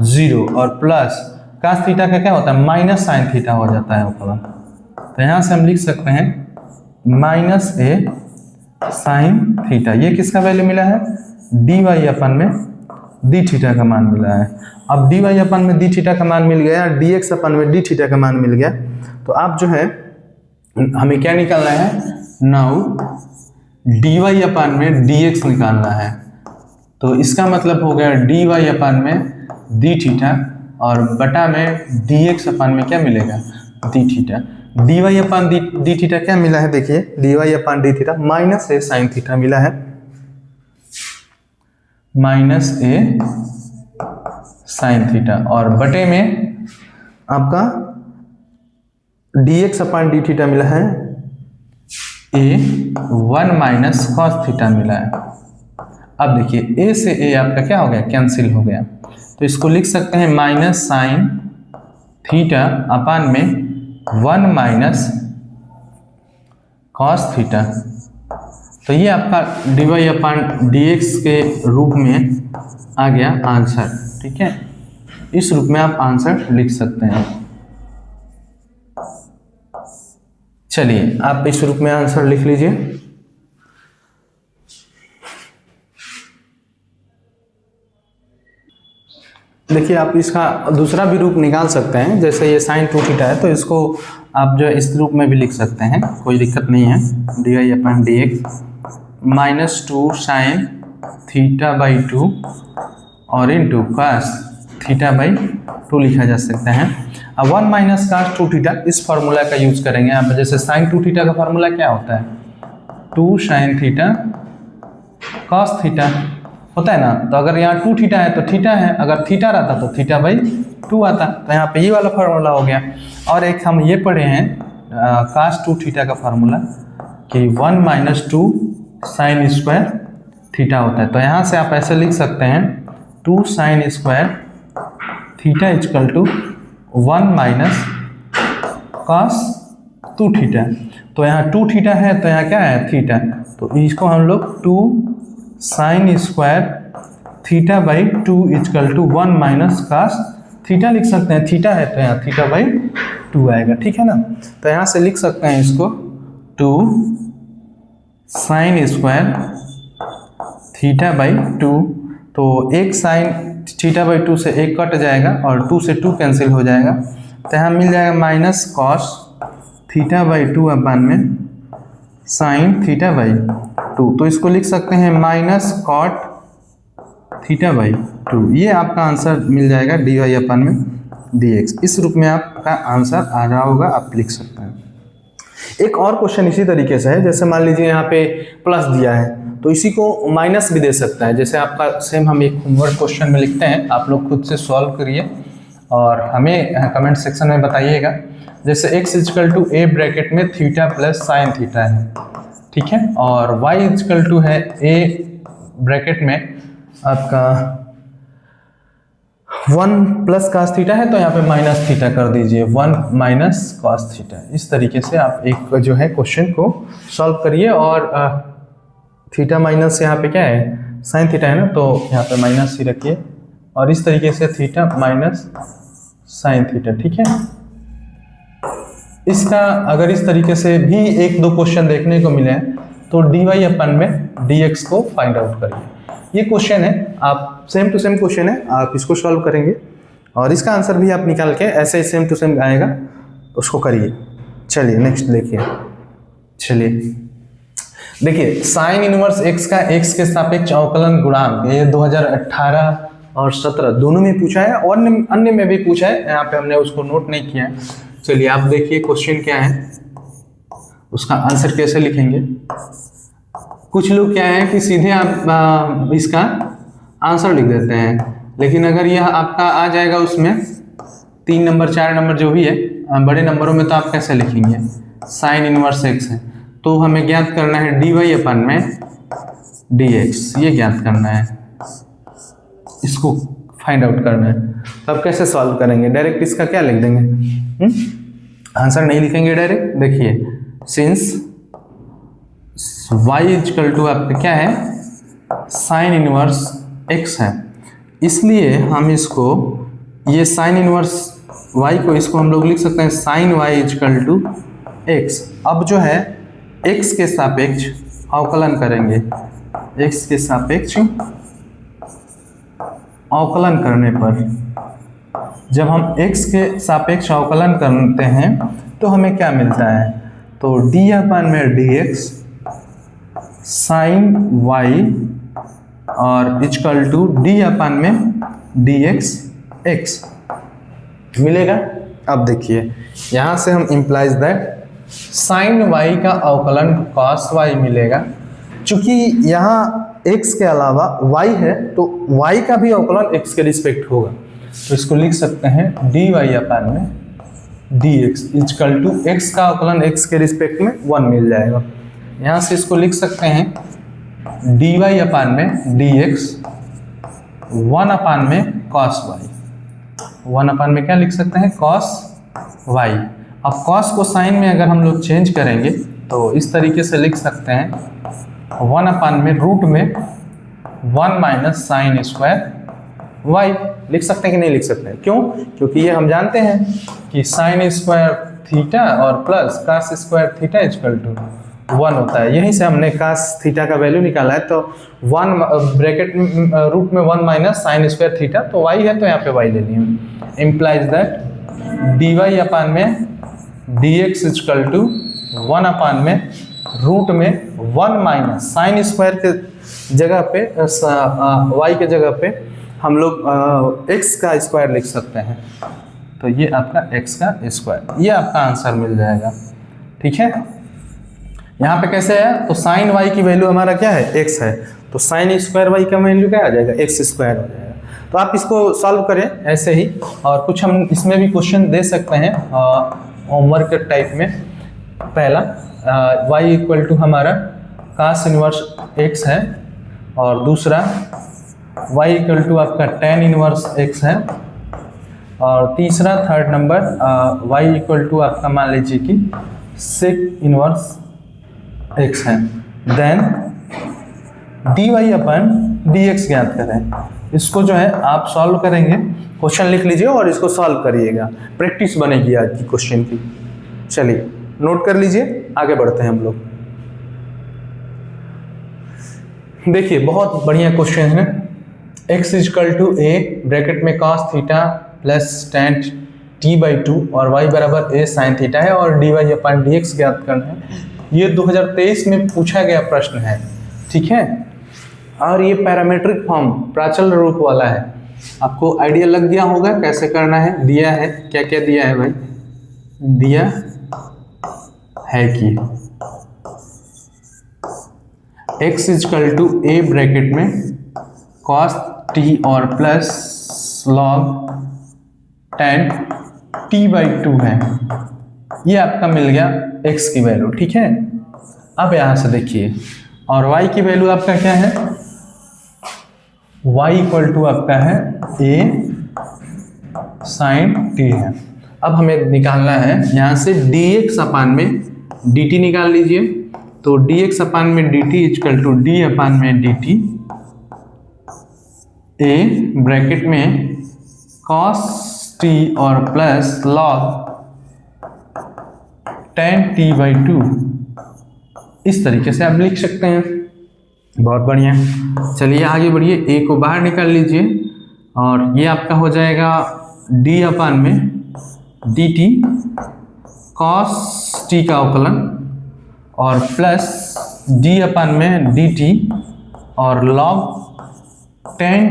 0, और प्लस कॉस थीटा का क्या होता है, माइनस साइन थीटा हो जाता है अवकलन। तो यहाँ से हम लिख सकते हैं माइनस a साइन थीटा, ये किसका वैल्यू मिला है, dy अपन में डी थीटा का मान मिला है। अब dy अपन में डी थीटा का मान मिल गया, dx अपन में डी थीटा का मान मिल गया, तो आप जो है हमें क्या निकालना है, नाउ dy अपन में dx निकालना है। तो इसका मतलब हो गया dy अपन में डी थीटा और बटा में dx अपन में क्या मिलेगा, डी थीटा। dy अपन डी थीटा क्या मिला है, देखिए dy upon D theta minus a sine theta मिला है, माइनस a साइन थीटा, और बटे में आपका dx अपन डी थीटा मिला है a 1 माइनस कॉस थीटा मिला है। अब देखिए a से a आपका क्या हो गया, कैंसिल हो गया, तो इसको लिख सकते हैं माइनस साइन थीटा अपान में 1 माइनस कॉस थीटा। तो ये आपका dy अपान dx के रूप में आ गया आंसर, ठीक है। इस रूप में आप आंसर लिख सकते हैं। चलिए आप इस रूप में आंसर लिख लीजिए। देखिए आप इसका दूसरा भी रूप निकाल सकते हैं, जैसे ये साइन 2 थीटा है, तो इसको आप जो है इस रूप में भी लिख सकते हैं, कोई दिक्कत नहीं है। dy upon dx minus 2 sine theta by 2 और इंटू कॉस थीटा बाई 2 लिखा जा सकता है। अब 1 माइनस कॉस 2 थीटा इस फार्मूला का यूज करेंगे यहाँ पर। जैसे साइन 2 थीटा का फार्मूला क्या होता है, 2 साइन थीटा कॉस थीटा होता है ना। तो अगर यहाँ 2 थीटा है तो थीटा है, अगर थीटा रहता तो थीटा बाई 2 आता। तो यहाँ पे ये वाला फार्मूला हो गया। और एक हम ये पढ़े हैं कॉस 2 थीटा का फार्मूला कि 1 माइनस 2 साइन स्क्वायर थीटा होता है। तो यहाँ से आप ऐसे लिख सकते हैं 2 sine square theta equal to 1 minus cos 2 theta. तो यहाँ 2 थीटा है तो यहाँ क्या है थीटा, तो इसको हम लोग 2 sine square theta by 2 equal to 1 minus cos theta लिख सकते हैं। थीटा है तो यहाँ थीटा बाई 2 आएगा, ठीक है ना। तो यहाँ से लिख सकते हैं इसको 2 साइन स्क्वायर थीटा बाई 2, तो एक साइन थीटा बाई 2 से एक कट जाएगा और 2 से 2 कैंसिल हो जाएगा, तो यहाँ मिल जाएगा माइनस कॉस थीटा बाई 2 अपन में साइन थीटा बाई 2, तो इसको लिख सकते हैं माइनस कॉट थीटा बाई 2। ये आपका आंसर मिल जाएगा डी वाई अपन में डी एक्स। इस रूप में आपका आंसर आ रहा होगा, आप लिख सकते हैं। एक और क्वेश्चन इसी तरीके से है, जैसे मान लीजिए यहाँ पे प्लस दिया है तो इसी को माइनस भी दे सकता है। जैसे आपका सेम हम एक होमवर्क क्वेश्चन में लिखते हैं, आप लोग खुद से सॉल्व करिए और हमें कमेंट सेक्शन में बताइएगा। जैसे x equal to A bracket में थीटा प्लस साइन थीटा है, ठीक है, और y इजकल टू है a ब्रैकेट में आपका 1 प्लस कास थीटा है, तो यहाँ पे माइनस थीटा कर दीजिए, 1 माइनस कास थीटा। इस तरीके से आप एक जो है क्वेश्चन को सॉल्व करिए और थीटा माइनस यहाँ पे क्या है साइन थीटा है ना, तो यहाँ पे माइनस ही रखिए और इस तरीके से थीटा माइनस साइन थीटा, ठीक है। इसका अगर इस तरीके से भी एक दो क्वेश्चन देखने को मिले तो डी वाई अपन में डी एक्स को फाइंड आउट करिए। ये क्वेश्चन है, आप सेम टू सेम क्वेश्चन है, आप इसको सॉल्व करेंगे और इसका आंसर भी आप निकाल के ऐसे ही सेम टू सेम आएगा, उसको करिए। चलिए नेक्स्ट देखिए। चलिए देखिए साइन इनवर्स एक्स का एक्स के सापेक्ष अवकलन गुणांक, ये 2018 और 17 दोनों में पूछा है और अन्य में भी पूछा है, यहाँ पे हमने उसको नोट नहीं किया है। चलिए आप देखिए क्वेश्चन क्या है, उसका आंसर कैसे लिखेंगे। कुछ लोग क्या है कि सीधे आप इसका आंसर लिख देते हैं, लेकिन अगर यह आपका आ जाएगा उसमें 3 नंबर 4 नंबर जो भी है बड़े नंबरों में, तो आप कैसे लिखेंगे। साइन इनवर्स एक्स है तो हमें ज्ञात करना है डी वाई अपन में डी एक्स, ये ज्ञात करना है, इसको फाइंड आउट करना है। तो अब कैसे सॉल्व करेंगे, डायरेक्ट इसका क्या लिख देंगे, आंसर नहीं लिखेंगे डायरेक्ट। देखिए सिंस y इक्वल टू आपका क्या है साइन इनवर्स x है, इसलिए हम इसको ये साइन इनवर्स y को इसको हम लोग लिख सकते हैं sine y equal to x। अब जो है x के सापेक्ष अवकलन करेंगे, x के सापेक्ष अवकलन करने पर जब हम x के सापेक्ष अवकलन करते हैं तो हमें क्या मिलता है, तो d अपन में dx साइन y और इक्वल टू d अपन में dx x मिलेगा। अब देखिए यहाँ से हम इम्प्लाइज दैट साइन y का अवकलन cos y मिलेगा। चूंकि यहाँ x के अलावा y है तो y का भी अवकलन x के रिस्पेक्ट होगा, तो इसको लिख सकते हैं dy अपन में dx इक्वल टू x का अवकलन x के रिस्पेक्ट में 1 मिल जाएगा। यहाँ से इसको लिख सकते हैं dy अपन में dx 1 अपन में cos y, 1 अपन में क्या लिख सकते हैं cos y। अब cos को साइन में अगर हम लोग चेंज करेंगे तो इस तरीके से लिख सकते हैं 1 अपन में रूट में 1 माइनस साइन स्क्वायर y लिख सकते हैं कि नहीं लिख सकते हैं, क्यों, क्योंकि ये हम जानते हैं कि साइन स्क्वायर थीटा और plus cos square theta equal to 1 होता है। यहीं से हमने कास थीटा का वैल्यू निकाला है, तो 1 ब्रैकेट रूट में 1 माइनस साइन स्क्वायर थीटा, तो y है तो यहाँ पे y ले लिए। इम्प्लाइज दैट डी वाई अपन में डी एक्स इक्वल टू 1 अपन में रूट में 1 माइनस साइन स्क्वायर के जगह पे y के जगह पे हम लोग x का स्क्वायर लिख सकते हैं, तो ये आपका x का स्क्वायर, ये आपका आंसर मिल जाएगा। ठीक है, यहाँ पे कैसे है, तो साइन y की वैल्यू हमारा क्या है x है, तो साइन स्क्वायर y का वैल्यू क्या आ जाएगा x स्क्वायर हो जाएगा। तो आप इसको सॉल्व करें ऐसे ही, और कुछ हम इसमें भी क्वेश्चन दे सकते हैं होमवर्क टाइप में। पहला y इक्वल टू हमारा कास इनवर्स x है, और दूसरा y इक्वल टू आपका tan इनवर्स x है, और तीसरा third number y equal to आपका मान लीजिए कि सेक इनवर्स एक्स है। देन dy अपन dx ज्ञात करें। इसको जो है आप सॉल्व करेंगे, क्वेश्चन लिख लीजिए और इसको सॉल्व करिएगा, प्रैक्टिस बनेगी आज की क्वेश्चन की। चलिए नोट कर लीजिए, आगे बढ़ते हैं हम लोग। देखिए बहुत बढ़िया क्वेश्चन है। x equal to a bracket में cos theta plus tan t/2 और y बराबर a sin थीटा है और dy अपन dx ज्ञात करना है। ये 2023 में पूछा गया प्रश्न है, ठीक है। और ये पैरामीट्रिक फॉर्म प्राचल रूप वाला है। आपको आइडिया लग गया होगा कैसे करना है। दिया है, क्या क्या दिया है भाई, दिया है कि x equal to a bracket में cos t और प्लस log tan t/2 है। ये आपका मिल गया x की वैल्यू, ठीक है। अब यहां से देखिए, और y की वैल्यू आपका क्या है, y इक्वल टू आपका है a sin t है। अब हमें निकालना है यहाँ से dx अपान में dt निकाल लीजिए। तो dx अपान में dt equal to d upon में dt a ब्रैकेट में cos t और प्लस log tan t/2, इस तरीके से आप लिख सकते हैं। बहुत बढ़िया। चलिए आगे बढ़िए, a को बाहर निकाल लीजिए और ये आपका हो जाएगा d अपान में dt cos t का अवकलन और प्लस d अपान में dt और log tan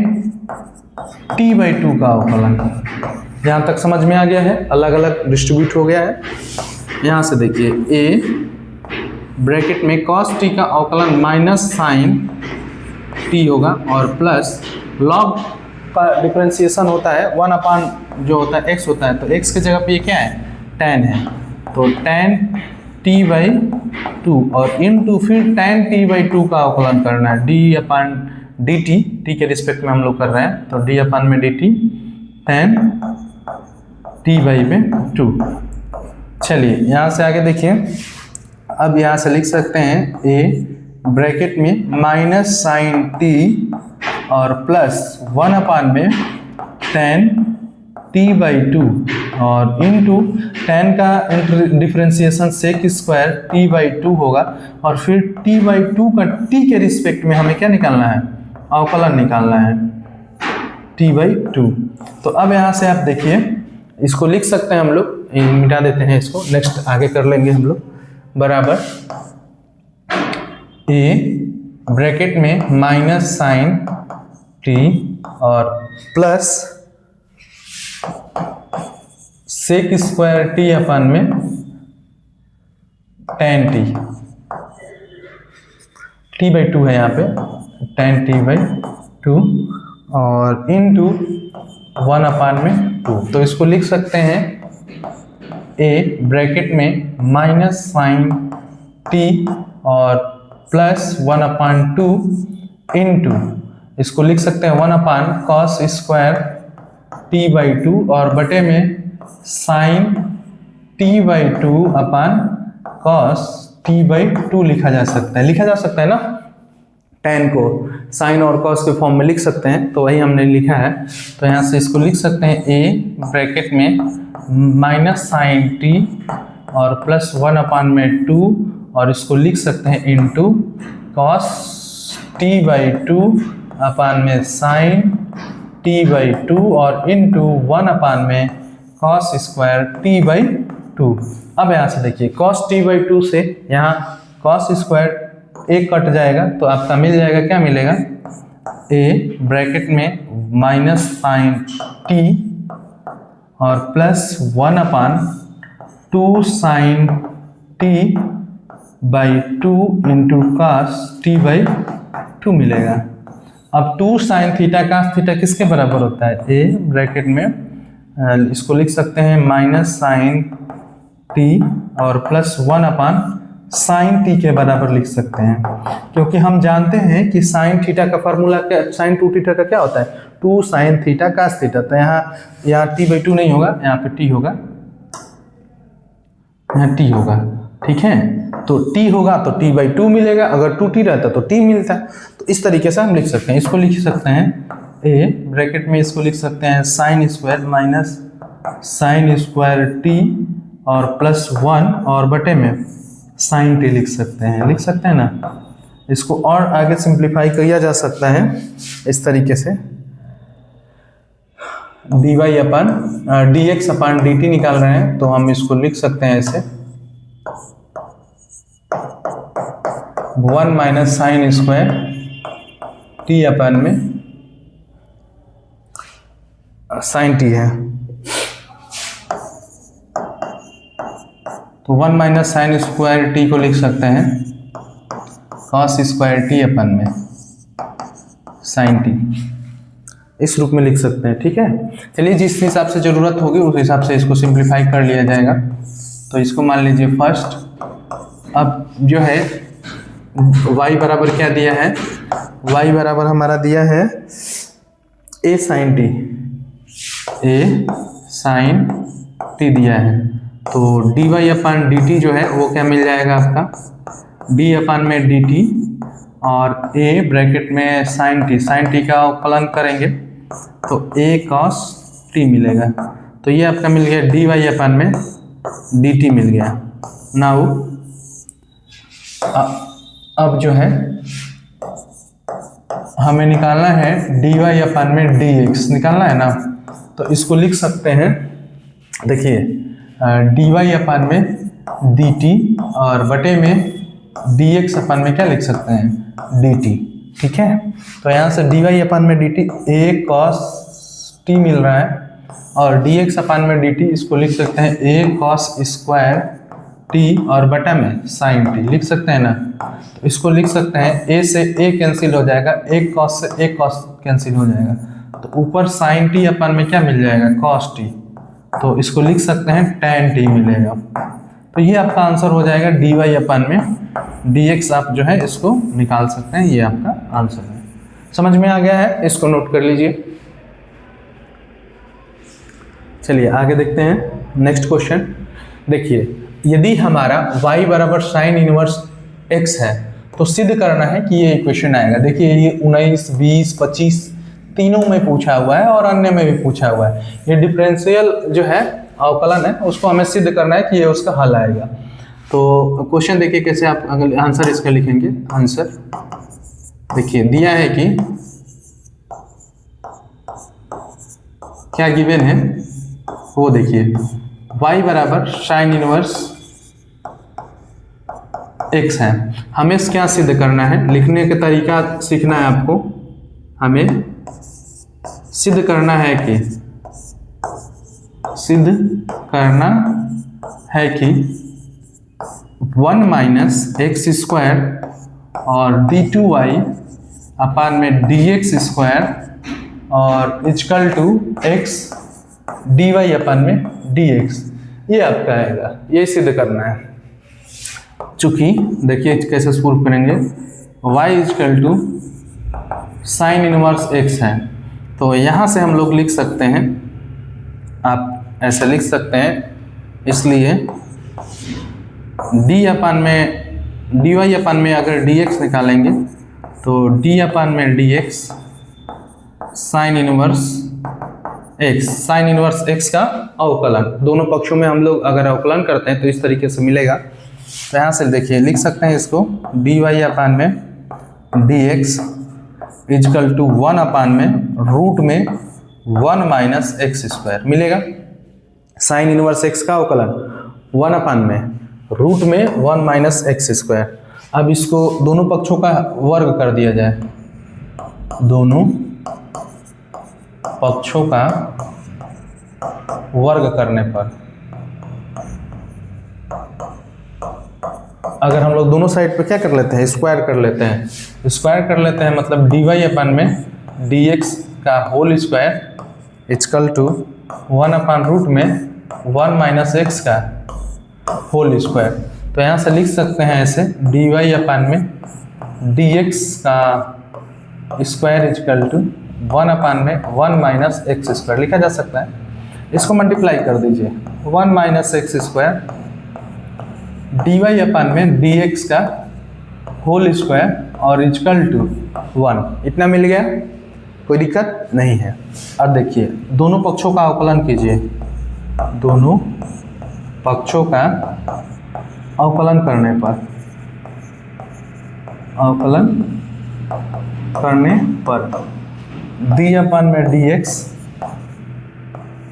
t/2 का अवकलन। यहाँ तक समझ में आ गया है, अलग अलग डिस्ट्रीब्यूट हो गया है। यहाँ से देखिए a ब्रैकेट में cos t का अवकलन माइनस साइन t होगा और प्लस log का डिफरेंशिएशन होता है 1 अपान जो होता है x होता है, तो x की जगह पे ये क्या है, tan है। तो tan t/2 और इनटू फिर tan t/2 का अवकलन करना है d अपान dt, t के रिस्पेक्ट में हम लोग कर रहे हैं, तो d अपान में dt tan t/2। चलिए यहाँ से आगे देखिए, अब यहाँ से लिख सकते हैं a ब्रैकेट में माइनस साइन t और प्लस 1 अपान में tan t/2 और इनटू tan का डिफरेंशिएशन sec स्क्वायर t/2 होगा और फिर t/2 का t के रिस्पेक्ट में हमें क्या निकालना है, अवकलन निकालना है t/2। तो अब यहाँ से आप देखिए, इसको लिख सकते हैं हम लोग, मिटा देते हैं इसको, नेक्स्ट आगे कर लेंगे हम लोग। बराबर a ब्रैकेट में माइनस साइन t और प्लस सेक स्क्वायर t अपान में tan t/2 है यहाँ पे, tan t/2 और इनटू 1 अपान में 2। तो इसको लिख सकते हैं a ब्रैकेट में माइनस साइन t और प्लस 1 अपान 2 इनटू, इसको लिख सकते हैं 1 अपान cos स्क्वायर t/2 और बटे में साइन t/2 अपान cos t/2 लिखा जा सकता है ना। tan को साइन और cos के फॉर्म में लिख सकते हैं, तो वही हमने लिखा है। तो यहाँ से इसको लिख सकते हैं a ब्रैकेट में माइनस साइन t और प्लस 1 अपान में 2 और इसको लिख सकते हैं इनटू cos t/2 अपान में साइन t/2 और इनटू 1 अपान में cos स्क्वायर t/2। अब यहाँ से देखिए cos t/2 से यहाँ cos स्क्वायर एक कट जाएगा, तो आपका मिल जाएगा, क्या मिलेगा, a ब्रैकेट में माइनस साइन t और plus 1 upon 2 sine t/2 into cos t/2 मिलेगा। अब 2 साइन थीटा cos थीटा किसके बराबर होता है, a ब्रैकेट में इसको लिख सकते हैं माइनस साइन t और प्लस 1 अपान साइन t के बराबर लिख सकते हैं, क्योंकि हम जानते हैं कि साइन थीटा का फार्मूला क्या, साइन 2 थीटा का क्या होता है, 2 साइन थीटा cos थीटा। तो यहाँ t/2 नहीं होगा, यहाँ पे t होगा, यहाँ t होगा। ठीक है, तो t होगा तो t/2 मिलेगा, अगर 2t रहता तो t मिलता। तो इस तरीके से हम लिख सकते हैं, इसको लिख सकते हैं a ब्रैकेट में, इसको लिख सकते हैं sine square minus sine square t और प्लस 1 और बटे में साइन t लिख सकते हैं ना। इसको और आगे सिंप्लीफाई किया जा सकता है इस तरीके से, dx अपन dt निकाल रहे हैं तो हम इसको लिख सकते हैं ऐसे 1 माइनस साइन स्क्वायर t अपन में साइन t है, तो 1 माइनस साइन स्क्वायर t को लिख सकते हैं कॉस स्क्वायर t अपन में साइन t, इस रूप में लिख सकते हैं। ठीक है, चलिए जिस हिसाब से ज़रूरत होगी उस हिसाब से इसको सिंप्लीफाई कर लिया जाएगा। तो इसको मान लीजिए फर्स्ट, अब जो है y बराबर क्या दिया है, y बराबर हमारा दिया है a साइन t दिया है, तो dy अपन dt जो है वो क्या मिल जाएगा आपका d अपन में dt और a ब्रैकेट में साइन t का अवकलन करेंगे तो a cos t मिलेगा। तो ये आपका मिल गया dy अपन में dt मिल गया। नाउ अब जो है हमें निकालना है dy अपन में dx निकालना है ना, तो इसको लिख सकते हैं, देखिए dy अपन में dt और बटे में dx अपन में क्या लिख सकते हैं dt। ठीक है, तो यहाँ से dy अपन में dt a cos t मिल रहा है और dx अपन में dt इसको लिख सकते हैं a cos स्क्वायर t और बटा में साइन t लिख सकते हैं ना। तो इसको लिख सकते हैं a से a कैंसिल हो जाएगा, a cos से a cos कैंसिल हो जाएगा, तो ऊपर साइन t अपन में क्या मिल जाएगा cos t, तो इसको लिख सकते हैं tan t मिलेगा। तो ये आपका आंसर हो जाएगा dy अपन में dx, आप जो है इसको निकाल सकते हैं, ये आपका आंसर है। समझ में आ गया है, इसको नोट कर लीजिए। चलिए आगे देखते हैं नेक्स्ट क्वेश्चन। देखिए यदि हमारा y बराबर साइन इनवर्स x है तो सिद्ध करना है कि ये इक्वेशन आएगा। देखिए ये 19, 20, 25 तीनों में पूछा हुआ है और अन्य में भी पूछा हुआ है। ये डिफरेंशियल जो है अवकलन है उसको हमें सिद्ध करना है कि ये उसका हल आएगा। तो क्वेश्चन देखिए कैसे आप अगर आंसर इसका लिखेंगे। आंसर देखिए दिया है कि क्या गिवन है वो देखिए y बराबर साइन इनवर्स x है। हमें क्या सिद्ध करना है, लिखने का तरीका सीखना है आपको। हमें सिद्ध करना है कि वन माइनस एक्स स्क्वायर और d2y अपान में dx स्क्वायर और equal to x dy upon में dx, ये आपका आएगा। ये सिद्ध करना है। चूंकि देखिए कैसे प्रूफ करेंगे, y equal to sine inverse x है, तो यहाँ से हम लोग लिख सकते हैं, आप ऐसे लिख सकते हैं, इसलिए dy अपान में अगर dx निकालेंगे तो d अपान में dx साइन इनवर्स x का अवकलन, दोनों पक्षों में हम लोग अगर अवकलन करते हैं तो इस तरीके से मिलेगा। तो यहाँ से देखिए लिख सकते हैं इसको dy अपान में dx इक्वल टू 1 अपान में रूट में 1 माइनस एक्स स्क्वायर मिलेगा। साइन इनवर्स x का अवकलन 1 अपान में रूट में 1 माइनस एक्स स्क्वायर। अब इसको दोनों पक्षों का वर्ग कर दिया जाए, दोनों पक्षों का वर्ग करने पर अगर हम लोग दोनों साइड पे क्या कर लेते हैं, स्क्वायर कर लेते हैं, मतलब dy अपान में dx का whole square equal to 1 upon root में 1 माइनस एक्स का होल स्क्वायर। तो यहाँ से लिख सकते हैं ऐसे dy अपान में dx का स्क्वायर इक्वल टू 1 अपान में 1 माइनस एक्स स्क्वायर लिखा जा सकता है। इसको मल्टीप्लाई कर दीजिए, 1 minus x square d y upon में डी एक्स का होल स्क्वायर और इक्वल टू 1, इतना मिल गया, कोई दिक्कत नहीं है। अब देखिए दोनों पक्षों का अवकलन कीजिए, दोनों पक्षों का अवकलन करने पर डी अपान में d x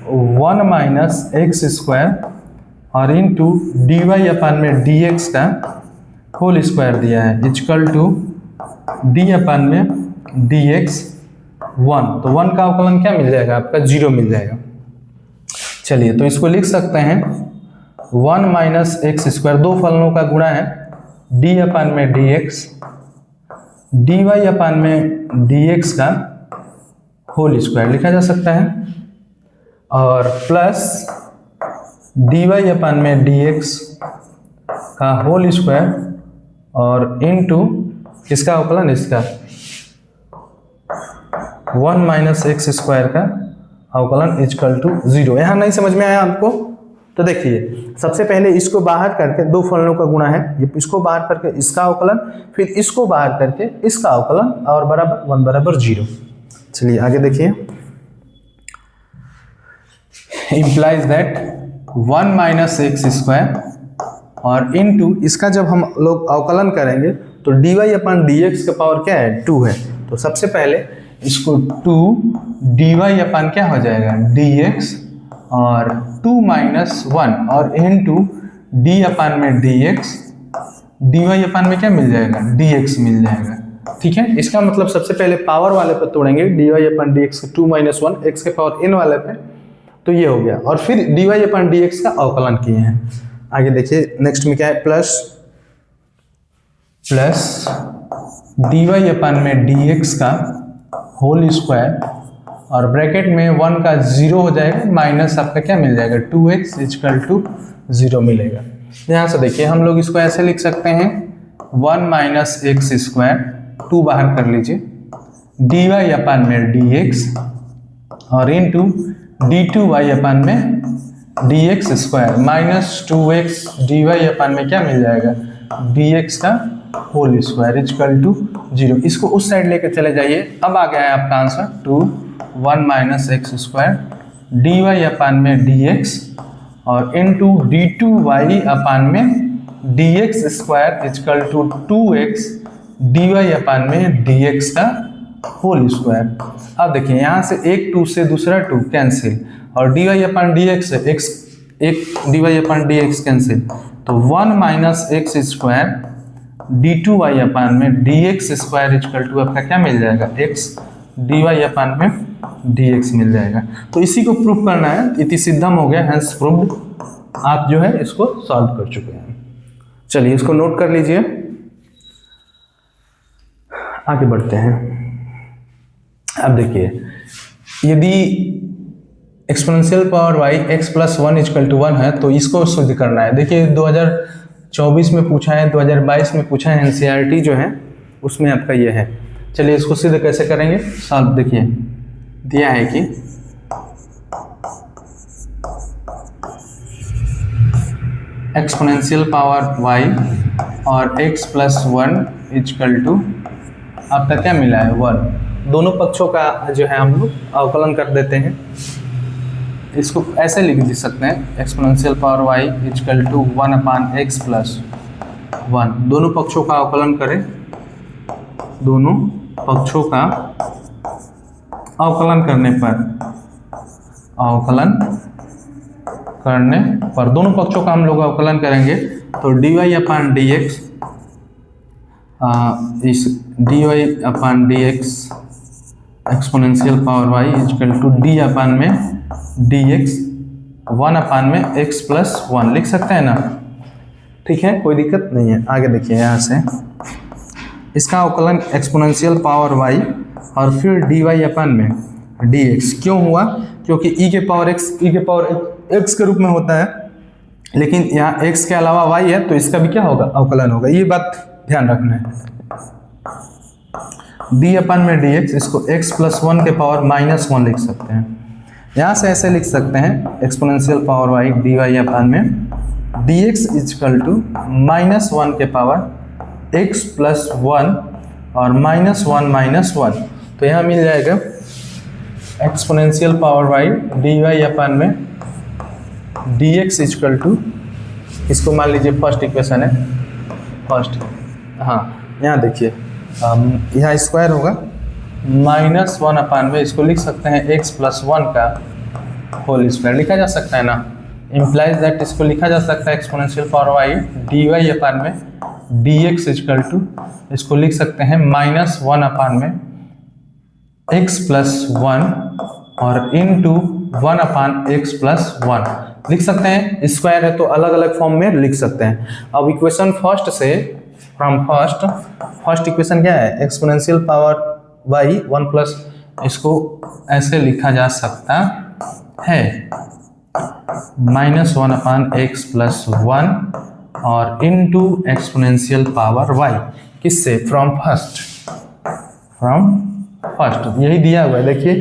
1 minus x square और इंटू डी वाई अपान में डी एक्स का होल स्क्वायर दिया है इक्वल टू डी अपान में डी एक्स 1, तो 1 का अवकलन क्या मिल जाएगा आपका, 0 मिल जाएगा। चलिए तो इसको लिख सकते हैं 1 माइनस एक्स स्क्वायर, दो फलनों का गुणा है, डी अपान में d x d y upon में डी एक्स का होल स्क्वायर लिखा जा सकता है, और प्लस डी वाई अपान में डी एक्स का होल स्क्वायर और इनटू किसका अवकलन, इसका 1 माइनस एक्स स्क्वायर का अवकलन इक्वल टू 0। यहाँ नहीं समझ में आया आपको तो देखिए सबसे पहले इसको बाहर करके, दो फलनों का गुणा है, ये इसको बाहर करके इसका अवकलन, फिर इसको बाहर करके इसका अवकलन और बराबर 1 बराबर 0। चलिए आगे देखिए, implies that 1 minus x square और इनटू इसका जब हम लोग अवकलन करेंगे तो D Y upon D x का पावर क्या है, 2 है। तो सबसे पहले इसको 2 डी वाई अपॉन क्या हो जाएगा, डी एक्स और 2 माइनस 1 और इनटू डी अपॉन में d x, d Y upon में क्या मिल जाएगा, डी एक्स मिल जाएगा। ठीक है, इसका मतलब सबसे पहले पावर वाले पर तोड़ेंगे, d Y upon D x 2 minus 1 x के पावर n वाले पे, तो ये हो गया, और फिर d Y upon D x का अवकलन किए हैं। आगे देखिए नेक्स्ट में क्या है, प्लस डी वाई अपॉन में डी एक्स का होल स्क्वायर और ब्रैकेट में 1 का 0 हो जाएगा, माइनस आपका क्या मिल जाएगा, 2x इक्वल टू 0 मिलेगा। यहाँ से देखिए हम लोग इसको ऐसे लिख सकते हैं 1 माइनस एक्स स्क्वायर, 2 बाहर कर लीजिए, डी वाई अपान में डी एक्स और into d two y upon में d x square minus 2x d y upon में क्या मिल जाएगा, डी एक्स का होल स्क्वायर इक्वल टू 0। इसको उस साइड लेके चले जाइए, अब आ गया है आपका answer 2 1 minus x square d y upon में डी एक्स और into d two y upon में d x square equal to 2x d y upon में डी एक्स का होल स्क्वायर। अब देखिए यहाँ से एक 2 से दूसरा 2 कैंसिल और d y upon d x एक d y upon d x cancel, तो 1 minus x square d two y upon में d x square equal to आपका क्या मिल जाएगा, x डी वाई अपान में डी एक्स मिल जाएगा। तो इसी को प्रूफ करना है, इति सिद्धम हो गया, हैंस प्रूव्ड। आप जो है इसको सॉल्व कर चुके हैं। चलिए इसको नोट कर लीजिए, आगे बढ़ते हैं। अब देखिए यदि exponential power y x plus 1 equal to 1 है तो इसको सिद्ध करना है। देखिए 2024 में पूछा है, 2022 में पूछा है, एनसीईआरटी जो है उसमें आपका ये है। चलिए इसको सिद्ध कैसे करेंगे, सॉल्व देखिए दिया है कि एक्सपोनेंशियल पावर y और x प्लस 1 इक्वल टू आपका क्या मिला है, 1। दोनों पक्षों का जो है हम लोग अवकलन कर देते हैं। इसको ऐसे लिख दे सकते हैं, exponential power y equal to 1 upon x plus 1। दोनों पक्षों का अवकलन करें, दोनों पक्षों का अवकलन करने पर दोनों पक्षों का हम लोग अवकलन करेंगे तो D y upon d x, इस d y upon d x exponential power y equal to d upon में डी एक्स 1 अपान में एक्स प्लस 1 लिख सकते हैं ना, ठीक है, कोई दिक्कत नहीं है। आगे देखिए यहाँ से इसका अवकलन एक्सपोनेंशियल पावर y और फिर डी वाई अपान में डी एक्स क्यों हुआ, क्योंकि e के पावर x के रूप में होता है, लेकिन यहाँ x के अलावा y है तो इसका भी क्या होगा, अवकलन होगा। ये बात ध्यान रखना है। डी अपान में डी एक्स, इसको x प्लस 1 के पावर माइनस 1 लिख सकते हैं। यहाँ से ऐसे लिख सकते हैं exponential power y d y upon में dx इजकल टू -1 के पावर x प्लस 1 और -1 तो यहाँ मिल जाएगा एक्सपोनेंशियल पावर y dy अपन में dx इजकल टू, इसको मान लीजिए फर्स्ट इक्वेशन है, फर्स्ट, हाँ यहाँ देखिए यहाँ स्क्वायर होगा -1 अपन में, इसको लिख सकते हैं x प्लस 1 का होल स्क्वायर लिखा जा सकता है ना, इम्प्लाइज दैट इसको लिखा जा सकता है एक्सपोनेंशियल पावर y dy अपन में dx इजकल टू, इसको लिख सकते हैं -1 अपन में x प्लस 1 और इनटू 1 अपान x प्लस 1 लिख सकते हैं। स्क्वायर है तो अलग अलग फॉर्म में लिख सकते हैं। अब इक्वेशन फर्स्ट से, फ्रॉम फर्स्ट इक्वेशन क्या है, एक्सपोनेंशियल पावर y 1 प्लस, इसको ऐसे लिखा जा सकता है -1 अपान x प्लस 1 और इनटू एक्सपोनेंशियल पावर y, किससे, फ्रॉम फर्स्ट यही दिया हुआ है, देखिए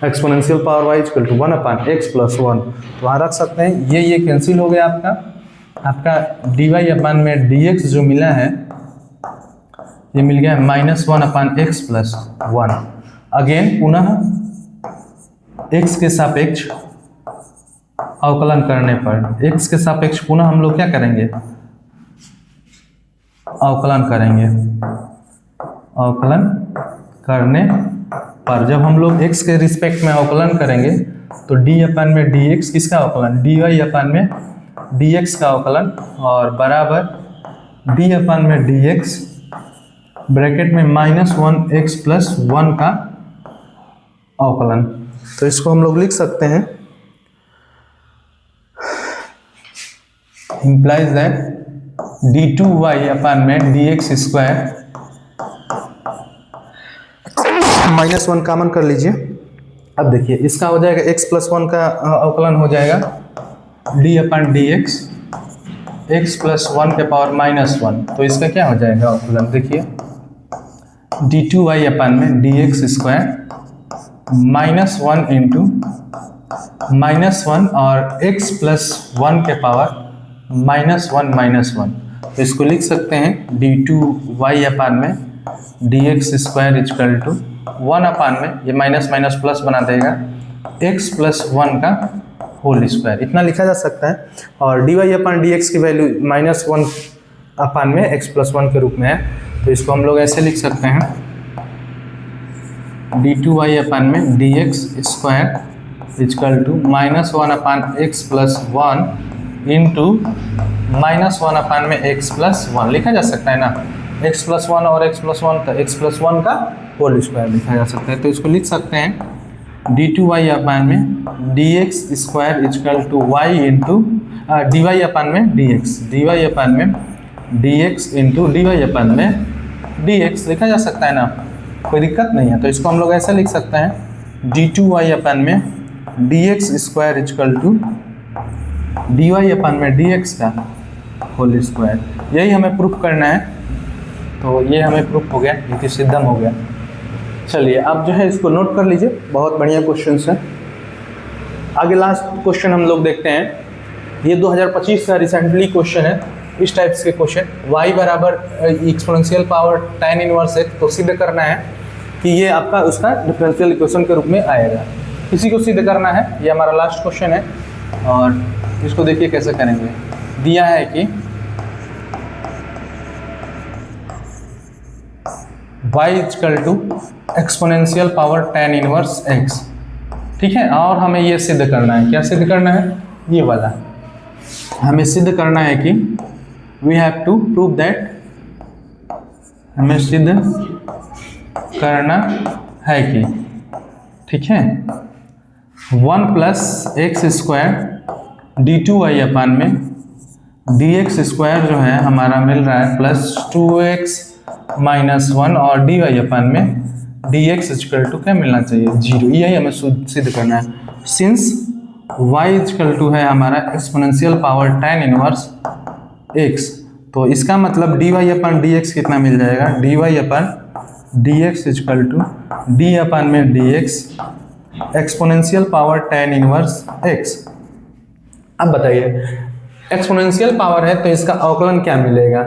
exponential power y equal to 1 upon x plus 1, तो वहाँ रख सकते हैं। ये कैंसिल हो गया आपका dy अपान में dx जो मिला है ये मिल गया -1 अपान x प्लस 1। अगेन पुनः x के सापेक्ष अवकलन करने पर, x के सापेक्ष पुनः हम लोग क्या करेंगे, अवकलन करेंगे। अवकलन करने पर जब हम लोग x के रिस्पेक्ट में अवकलन करेंगे तो d अपन में dx किसका अवकलन, dy अपन में dx का अवकलन और बराबर d अपन में dx ब्रैकेट में -1 x प्लस 1 का अवकलन। तो इसको हम लोग लिख सकते हैं, implies that d2y अपन में dx स्क्वायर -1 कॉमन कर लीजिए। अब देखिए इसका हो जाएगा x प्लस 1 का अवकलन हो जाएगा d अपन dx x प्लस 1 के पावर -1, तो इसका क्या हो जाएगा अवकलन, देखिए d2y अपन में dx स्क्वायर -1 इंटू -1 और x प्लस 1 के पावर -1, तो इसको लिख सकते हैं d2y अपन में dx square equal to 1 upon में, ये माइनस माइनस प्लस बना देगा x प्लस 1 का होल स्क्वायर, इतना लिखा जा सकता है। और dy अपान dx की वैल्यू -1 अपान में x प्लस 1 के रूप में है, तो इसको हम लोग ऐसे लिख सकते हैं d2y अपान में dx square equal to -1 upon x plus 1 into -1 upon में x प्लस 1 लिखा जा सकता है ना, x प्लस 1 और x प्लस 1 का x प्लस 1 का होल स्क्वायर लिखा जा सकता है। तो इसको लिख सकते हैं d2y अपान में dx square equal to y into dy upon में dy अपान में dx इंटू dy अपान में dx लिखा जा सकता है ना, कोई दिक्कत नहीं है। तो इसको हम लोग ऐसे लिख सकते हैं d2y अपान में dx square equal to dy upon में dx का होल स्क्वायर, यही हमें प्रूफ करना है। तो ये हमें प्रूफ हो गया, ये सिद्धम हो गया। चलिए अब जो है इसको नोट कर लीजिए, बहुत बढ़िया क्वेश्चन है। आगे लास्ट क्वेश्चन हम लोग देखते हैं, ये 2025 का रिसेंटली क्वेश्चन है। इस टाइप्स के क्वेश्चन y बराबर exponential power tan inverse x को सिद्ध करना है कि ये आपका उसका डिफरेंशियल इक्वेशन के रूप में आएगा, इसी को सिद्ध करना है। ये हमारा लास्ट क्वेश्चन है और इसको देखिए कैसे करेंगे। दिया है कि y equal to exponential power tan inverse x, ठीक है। और हमें ये सिद्ध करना है, क्या सिद्ध करना है, ये वाला हमें सिद्ध करना है कि we have to prove that, हमें सिद्ध करना है कि, ठीक है, 1 plus x square d2y upon में dx स्क्वायर जो है हमारा मिल रहा है प्लस 2x माइनस 1 और dy अपान में dx इक्वल टू क्या मिलना चाहिए, 0, यही हमें सिद्ध करना है। सिंस y इक्वल टू है हमारा exponential power tan inverse x, तो इसका मतलब dy अपान dx कितना मिल जाएगा, dy upon dx equal to d upon में dx exponential power tan inverse x। अब बताइए एक्सपोनेंशियल पावर है तो इसका अवकलन क्या मिलेगा,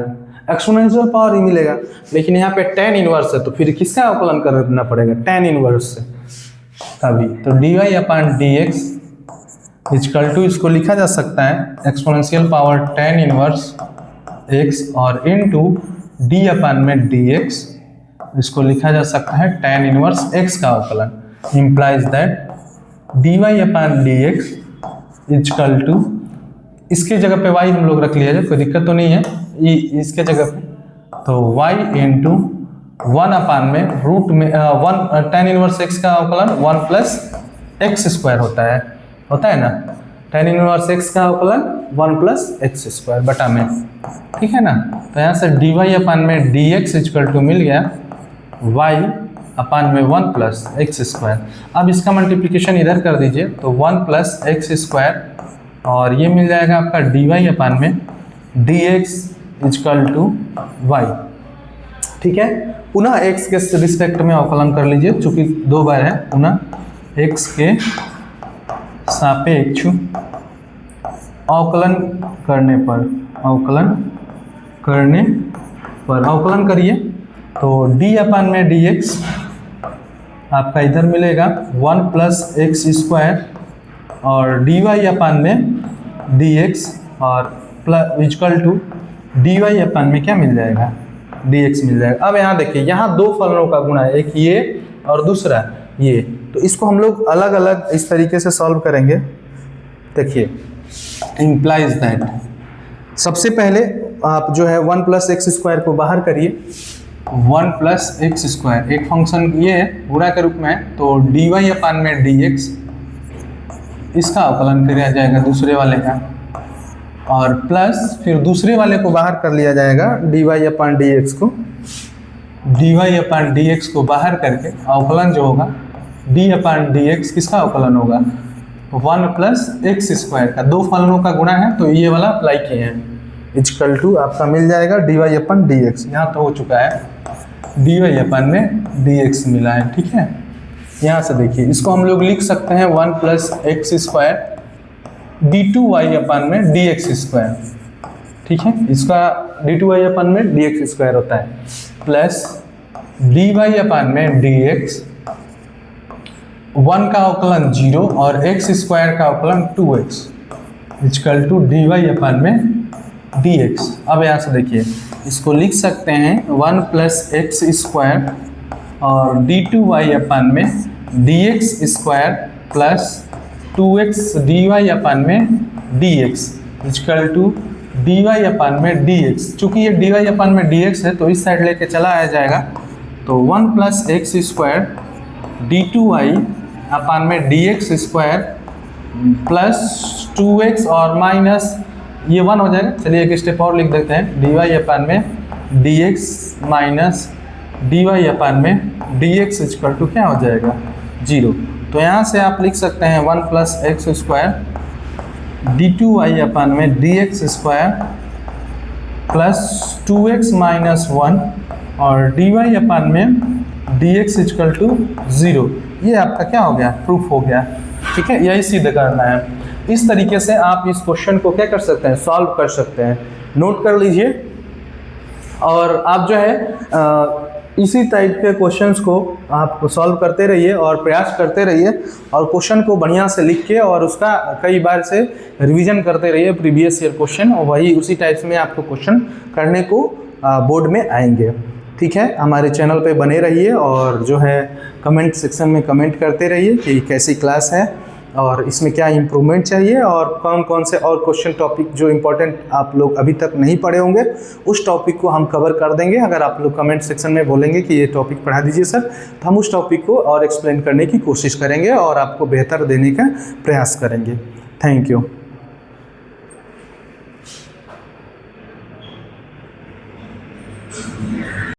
एक्सपोनेंशियल पावर ही मिलेगा। लेकिन यहाँ पे tan इनवर्स है तो फिर किसका अवकलन करना पड़ेगा, tan इनवर्स से तभी। तो dy/dx इक्वल टू, इसको लिखा जा सकता है exponential power tan inverse x और इनटू d/dx, इसको लिखा जा सकता है tan इनवर्स x का अवकलन। Implies that dy/dx equal to, इसके जगह पे y हम लोग रख लिया जाए, कोई दिक्कत तो नहीं है, इसके जगह पे तो y इंटू 1 रूट में 1 tan इनवर्स x का अवकलन 1 प्लस एक्स स्क्वायर होता है ना, tan इनवर्स x का अवकलन 1 प्लस एक्स स्क्वायर बटा में, ठीक है ना। तो यहाँ से dy/dx इक्वल टू मिल गया y/1 प्लस एक्स स्क्वायर। अब इसका मल्टीप्लिकेशन इधर कर दीजिए तो 1 प्लस एक्स स्क्वायर और ये मिल जाएगा आपका dy/dx इक्वल टू y, ठीक है। पुनः x के रिस्पेक्ट में अवकलन कर लीजिए, चूंकि 2 बार है, पुनः x के सापेक्ष अवकलन करिए तो d/dx आपका इधर मिलेगा 1 प्लस एक्स स्क्वायर और dy/dx और प्लस इक्वल टू dy/में क्या मिल जाएगा, dx मिल जाएगा। अब यहाँ देखिए, यहाँ 2 फलनों का गुणा है, एक ये और दूसरा ये, तो इसको हम लोग अलग अलग इस तरीके से सॉल्व करेंगे। देखिए, इम्प्लाइज दैट, सबसे पहले आप जो है 1 प्लस एक्स स्क्वायर को बाहर करिए, 1 प्लस एक्स स्क्वायर एक फंक्शन ये है गुणा के रूप में है, तो dy/dx इसका अवकलन किया जाएगा दूसरे वाले का, और प्लस फिर दूसरे वाले को बाहर कर लिया जाएगा, dy/dx को बाहर करके अवकलन जो होगा d/dx किसका अवकलन होगा, 1 प्लस एक्स स्क्वायर का, 2 फलनों का गुणा है तो ये वाला अप्लाई किए हैं, इक्वल टू आपका मिल जाएगा dy/dx। यहाँ तो हो चुका है, dy/dx मिला है, ठीक है। यहाँ से देखिए, इसको हम लोग लिख सकते हैं 1 plus x square d2y/dx square, ठीक है। इसका d2y/dx स्क्वायर होता है, प्लस dy/dx 1 का अवकलन 0 और x स्क्वायर का अवकलन 2x इक्वल टू dy/dx। अब यहाँ से देखिए, इसको लिख सकते हैं 1 प्लस एक्स स्क्वायर और d2y/dx square plus 2x dy/dx equal to dy/dx। चूँकि ये dy/dx है तो इस साइड लेके चला आया जाएगा, तो 1 plus x square d2y/dx square plus 2x और माइनस ये 1 हो जाएगा। चलिए एक स्टेप और लिख देते हैं, dy/dx minus dy/dx equal to क्या हो जाएगा, 0। तो यहाँ से आप लिख सकते हैं 1 plus x square d2y/dx square plus 2x minus 1 और dy/dx इक्वल टू 0। ये आपका क्या हो गया, प्रूफ हो गया, ठीक है। यही सिद्ध करना है। इस तरीके से आप इस क्वेश्चन को क्या कर सकते हैं, सॉल्व कर सकते हैं। नोट कर लीजिए, और आप जो है इसी टाइप के क्वेश्चंस को आप सॉल्व करते रहिए और प्रयास करते रहिए, और क्वेश्चन को बढ़िया से लिख के और उसका कई बार से रिवीजन करते रहिए प्रीवियस ईयर क्वेश्चन, और वही उसी टाइप से में आपको क्वेश्चन करने को बोर्ड में आएंगे, ठीक है। हमारे चैनल पे बने रहिए और जो है कमेंट सेक्शन में कमेंट करते रहिए कि कैसी क्लास है और इसमें क्या इम्प्रूवमेंट चाहिए, और कौन कौन से और क्वेश्चन टॉपिक जो इम्पोर्टेंट आप लोग अभी तक नहीं पढ़े होंगे उस टॉपिक को हम कवर कर देंगे। अगर आप लोग कमेंट सेक्शन में बोलेंगे कि ये टॉपिक पढ़ा दीजिए सर, तो हम उस टॉपिक को और एक्सप्लेन करने की कोशिश करेंगे और आपको बेहतर देने का प्रयास करेंगे। Thank you.